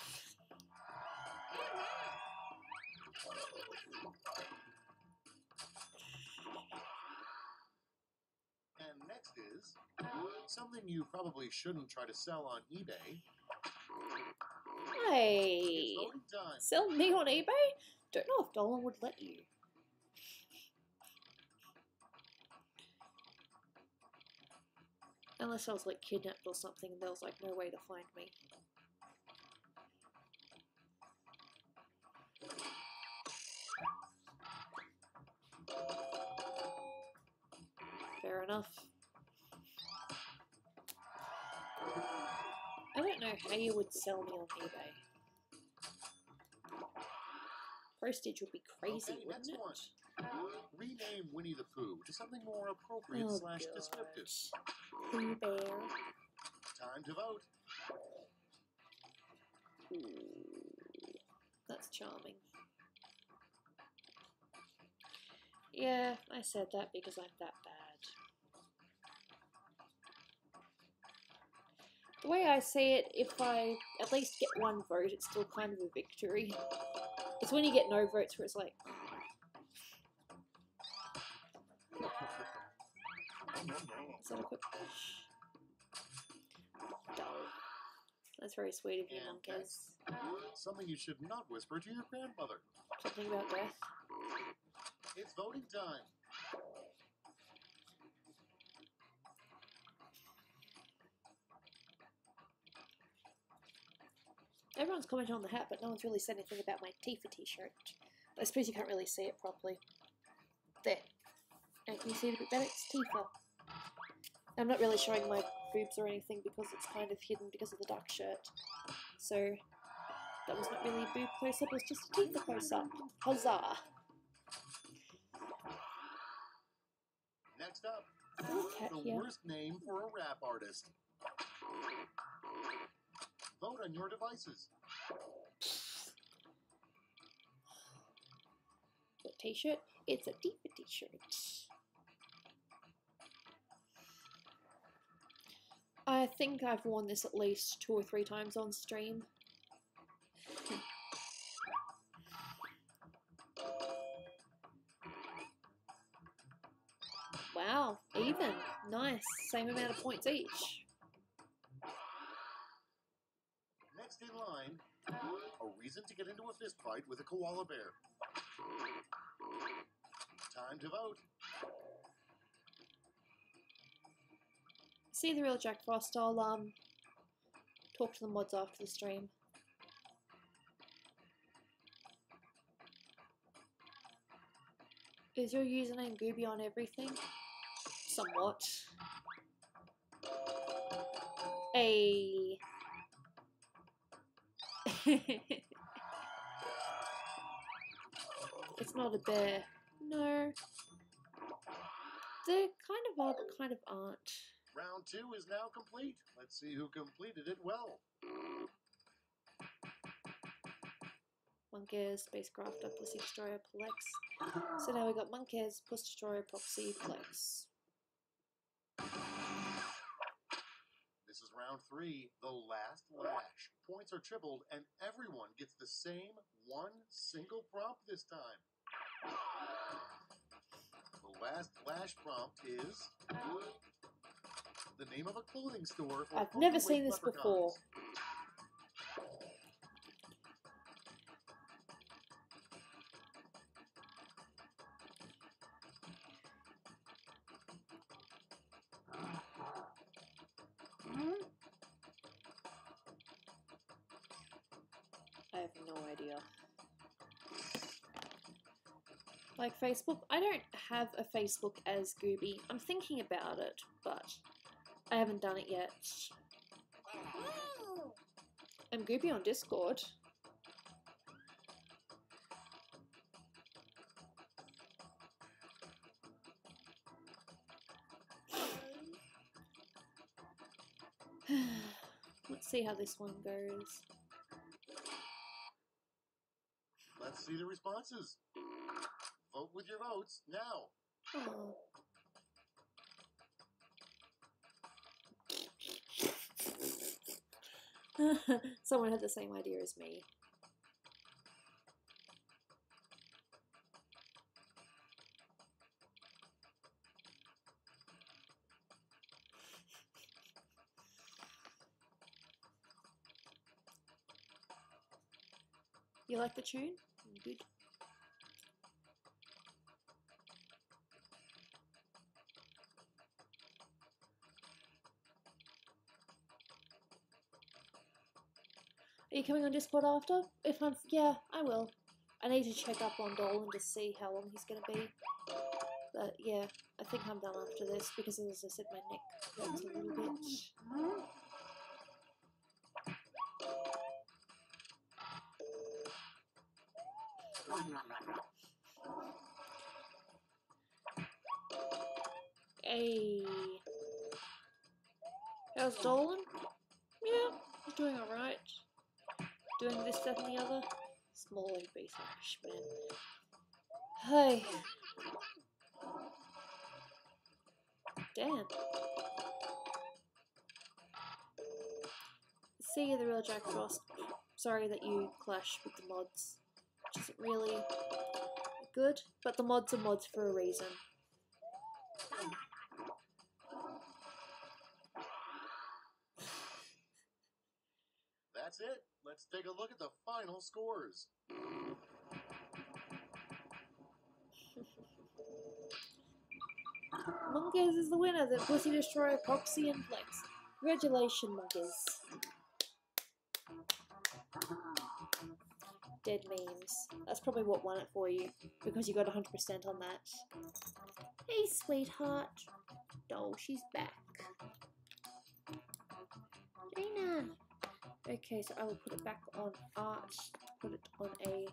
S2: And next is something you probably shouldn't try to sell on eBay.
S1: Hey!
S2: It's voting time.
S1: Sell me on eBay? Don't know if Dolan would let you. Unless I was like kidnapped or something and there was like no way to find me. Fair enough. I don't know how you would sell me on eBay. Postage would be crazy,
S2: Okay,
S1: wouldn't
S2: next
S1: it?
S2: one. Rename Winnie the Pooh to something more appropriate / descriptive.
S1: Pooh Bear.
S2: Time to vote.
S1: Ooh, that's charming. Yeah, I said that because I'm that bad. The way I see it, if I at least get 1 vote, it's still kind of a victory. It's when you get no votes where it's like... Is that a quick... Dull. That's very sweet of you, monkeys.
S2: Something you should not whisper to your grandmother.
S1: Something about death.
S2: It's voting time.
S1: Everyone's commenting on the hat, but no one's really said anything about my Tifa t-shirt. I suppose you can't really see it properly. There. Now can you see it a bit better? It's Tifa. I'm not really showing my boobs or anything because it's kind of hidden because of the dark shirt. So, that was not really a boob close-up, it was just a Tifa close-up. Huzzah!
S2: Next up,
S1: the
S2: worst name for a rap artist. Vote on your devices.
S1: What t-shirt? It's a Tifa t-shirt. I think I've worn this at least 2 or 3 times on stream. Wow, even. Nice. Same amount of points each.
S2: Next in line, a reason to get into a fist fight with a koala bear. Time to vote.
S1: See the real Jack Frost. I'll talk to the mods after the stream. Is your username Gooby on everything? Somewhat. Hey. It's not a bear. No. They kind of are, but kind of aren't.
S2: Round 2 is now complete. Let's see who completed it well.
S1: Monkey, spacecraft, pussy destroyer, plex. So now we got monkeys, puss destroyer, proxy, plex.
S2: This is round 3, the last lash. Points are tripled, and everyone gets the same one single prompt this time. The last lash prompt is the name of a clothing store for
S1: I've never seen this before. I have no idea. Like Facebook? I don't have a Facebook as Gooby. I'm thinking about it, but I haven't done it yet. I'm Gooby on Discord. Let's see how this one goes.
S2: Let's see the responses. Vote with your votes now.
S1: Oh. Someone had the same idea as me. You like the tune? Good. Are you coming on Discord after? Yeah, I will. I need to check up on Dolan to see how long he's going to be. But yeah, I think I'm done after this because, as I said, my neck hurts a little bit. Hey. How's Dolan? Yeah, he's doing alright. Doing this, that, and the other. Small piece of fish, man. Hey. Damn. See you, the real Jack Frost. Sorry that you clash with the mods, which isn't really good, but the mods are mods for a reason.
S2: That's it. Let's take a look at the final scores.
S1: Monkeys is the winner. The Pussy Destroyer, Proxy, and Flex. Congratulations, Monkeys. Dead memes. That's probably what won it for you, because you got 100% on that. Hey, sweetheart. Doll, she's back. Dana. Okay, so I will put it back on art. Put it on a...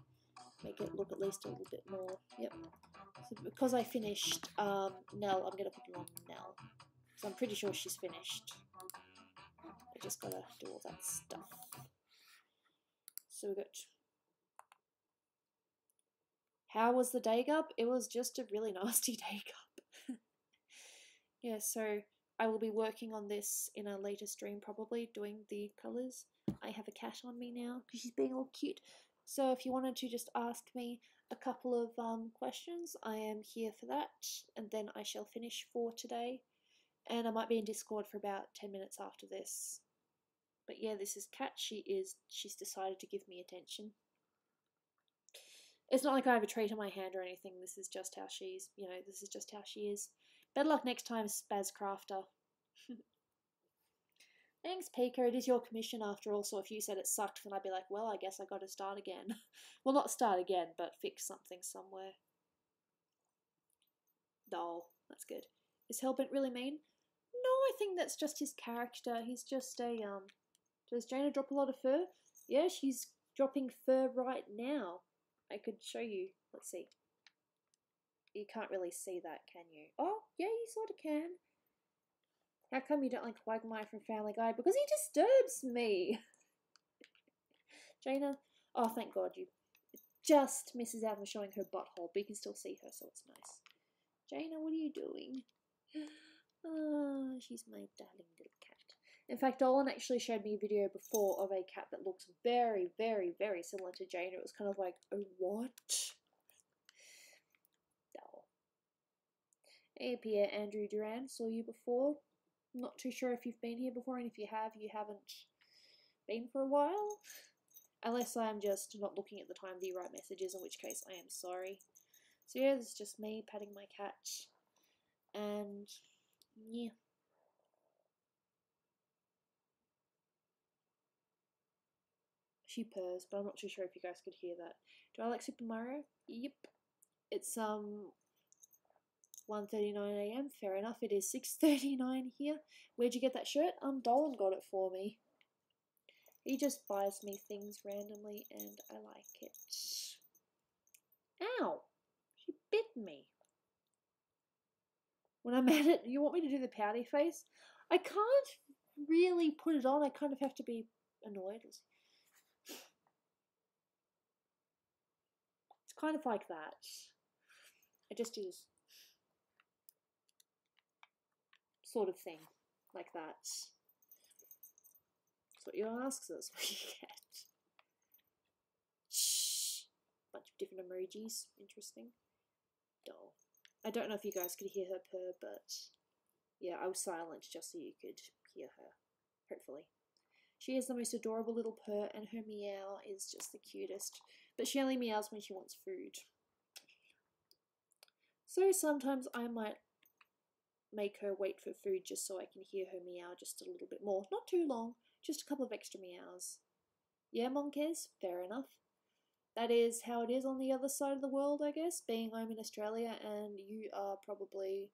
S1: make it look at least a little bit more. Yep. So because I finished Nell, I'm going to put it on Nell. So I'm pretty sure she's finished. I just got to do all that stuff. So we got... How was the day, Gub? It was just a really nasty day, Gub. Yeah, so I will be working on this in a later stream, probably, doing the colours. I have a cat on me now, because she's being all cute. So if you wanted to just ask me a couple of questions, I am here for that, and then I shall finish for today. And I might be in Discord for about 10 minutes after this. But yeah, this is Kat. She's decided to give me attention. It's not like I have a treat on my hand or anything. This is just how she's, this is just how she is. Better luck next time, Spazcrafter. Thanks, Pika. It is your commission after all, so if you said it sucked, then I'd be like, well, I guess I got to start again. Well, not start again, but fix something somewhere. Doll. That's good. Is Hellbent really mean? No, I I think that's just his character. He's just a, does Jaina drop a lot of fur? Yeah, she's dropping fur right now. I could show you. Let's see. You can't really see that, can you? Oh, yeah, you sort of can. How come you don't like Quagmire from Family Guy? Because he disturbs me. Jaina, oh, thank God, you just misses out on showing her butthole, but you can still see her, so it's nice. Jaina, what are you doing? Oh, she's my darling little cat. In fact, Dolan actually showed me a video before of a cat that looks very, very, very similar to Jaina. It was kind of like, oh, what? Oh. Hey, Pierre Andrew Duran, saw you before. Not too sure if you've been here before, and if you have, you haven't been for a while. Unless I'm just not looking at the time that you write messages, in which case I am sorry. So yeah, this is just me patting my cat. And yeah. She purrs, but I'm not too sure if you guys could hear that. Do I like Super Mario? Yep. It's 1:39 AM. Fair enough. It is 6:39 here. Where'd you get that shirt? Dolan got it for me. He just buys me things randomly and I like it. Ow! She bit me. When I'm at it, you want me to do the pouty face? I can't really put it on. I kind of have to be annoyed. It's kind of like that. I just do this sort of thing. Like that. That's what you ask, so that's what you get. Shh. Bunch of different emojis. Interesting. Doll. I don't know if you guys could hear her purr, but yeah, I was silent just so you could hear her. Hopefully. She has the most adorable little purr and her meow is just the cutest. But she only meows when she wants food. So sometimes I might make her wait for food just so I can hear her meow just a little bit more. Not too long, just a couple of extra meows. Yeah, Monkez, fair enough. That is how it is on the other side of the world, I guess, being I'm in Australia and you are probably,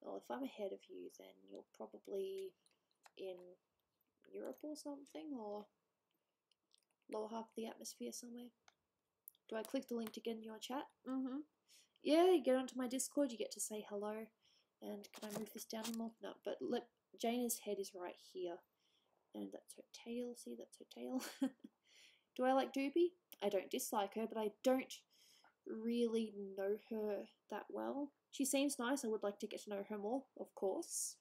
S1: well, if I'm ahead of you, then you're probably in Europe or something, or lower half of the atmosphere somewhere. Do I click the link to get in your chat? Yeah, you get onto my Discord, you get to say hello. And can I move this down anymore? No, but Jaina's head is right here. And that's her tail. See, that's her tail. Do I like Gooby? I don't dislike her, but I don't really know her that well. She seems nice. I would like to get to know her more, of course.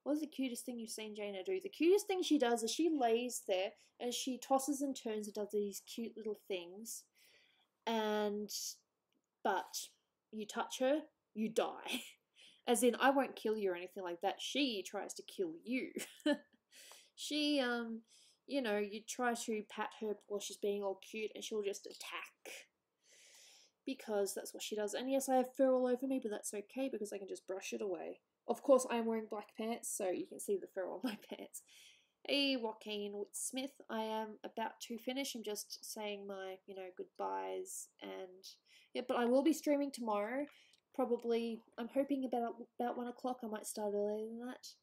S1: What is the cutest thing you've seen Jaina do? The cutest thing she does is she lays there and she tosses and turns and does these cute little things. But you touch her, you die. As in, I won't kill you or anything like that. She tries to kill you. She, you know, you try to pat her while she's being all cute and she'll just attack. Because that's what she does. And yes, I have fur all over me, but that's okay because I can just brush it away. Of course, I'm wearing black pants, so you can see the fur on my pants. Hey, Joaquin Smith, I am about to finish. I'm just saying my, goodbyes. And, yeah, but I will be streaming tomorrow. Probably, I'm hoping about 1 o'clock. I might start earlier than that.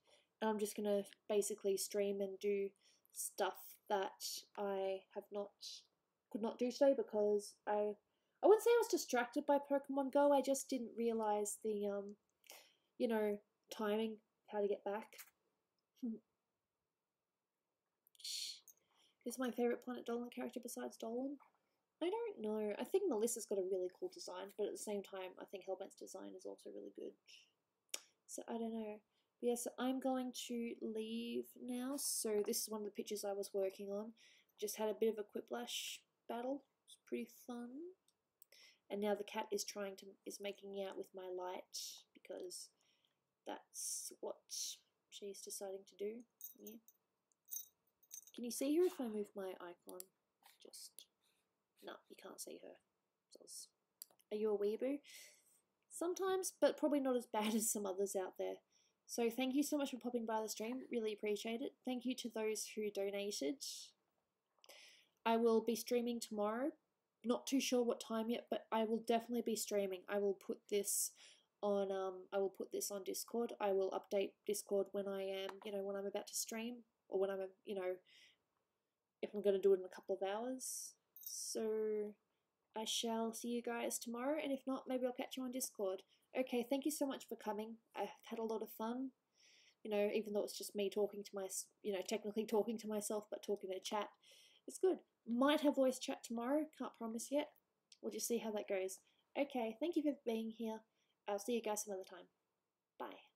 S1: And I'm just going to basically stream and do stuff that I could not do today because I wouldn't say I was distracted by Pokemon Go. I just didn't realize the, timing, how to get back. Who's my favourite Planet Dolan character besides Dolan? I don't know. I think Melissa's got a really cool design, but at the same time, I think Hellbent's design is also really good. So, I don't know. But yes, I'm going to leave now. So, this is one of the pictures I was working on. Just had a bit of a quiplash battle. It's pretty fun. And now the cat is making out with my light because that's what she's deciding to do. Yeah. Can you see her if I move my icon? No, you can't see her. Are you a weeaboo? Sometimes, but probably not as bad as some others out there. So thank you so much for popping by the stream. Really appreciate it. Thank you to those who donated. I will be streaming tomorrow. Not too sure what time yet, but I will definitely be streaming. I will put this on, I will put this on Discord. I will update Discord when I am, when I'm about to stream, or when I'm, if I'm going to do it in a couple of hours. So I shall see you guys tomorrow, and if not, maybe I'll catch you on Discord. Okay, thank you so much for coming. I've had a lot of fun, even though it's just me talking to technically talking to myself, but talking to chat. It's good. Might have voice chat tomorrow, can't promise yet. We'll just see how that goes. Okay, thank you for being here. I'll see you guys another time. Bye.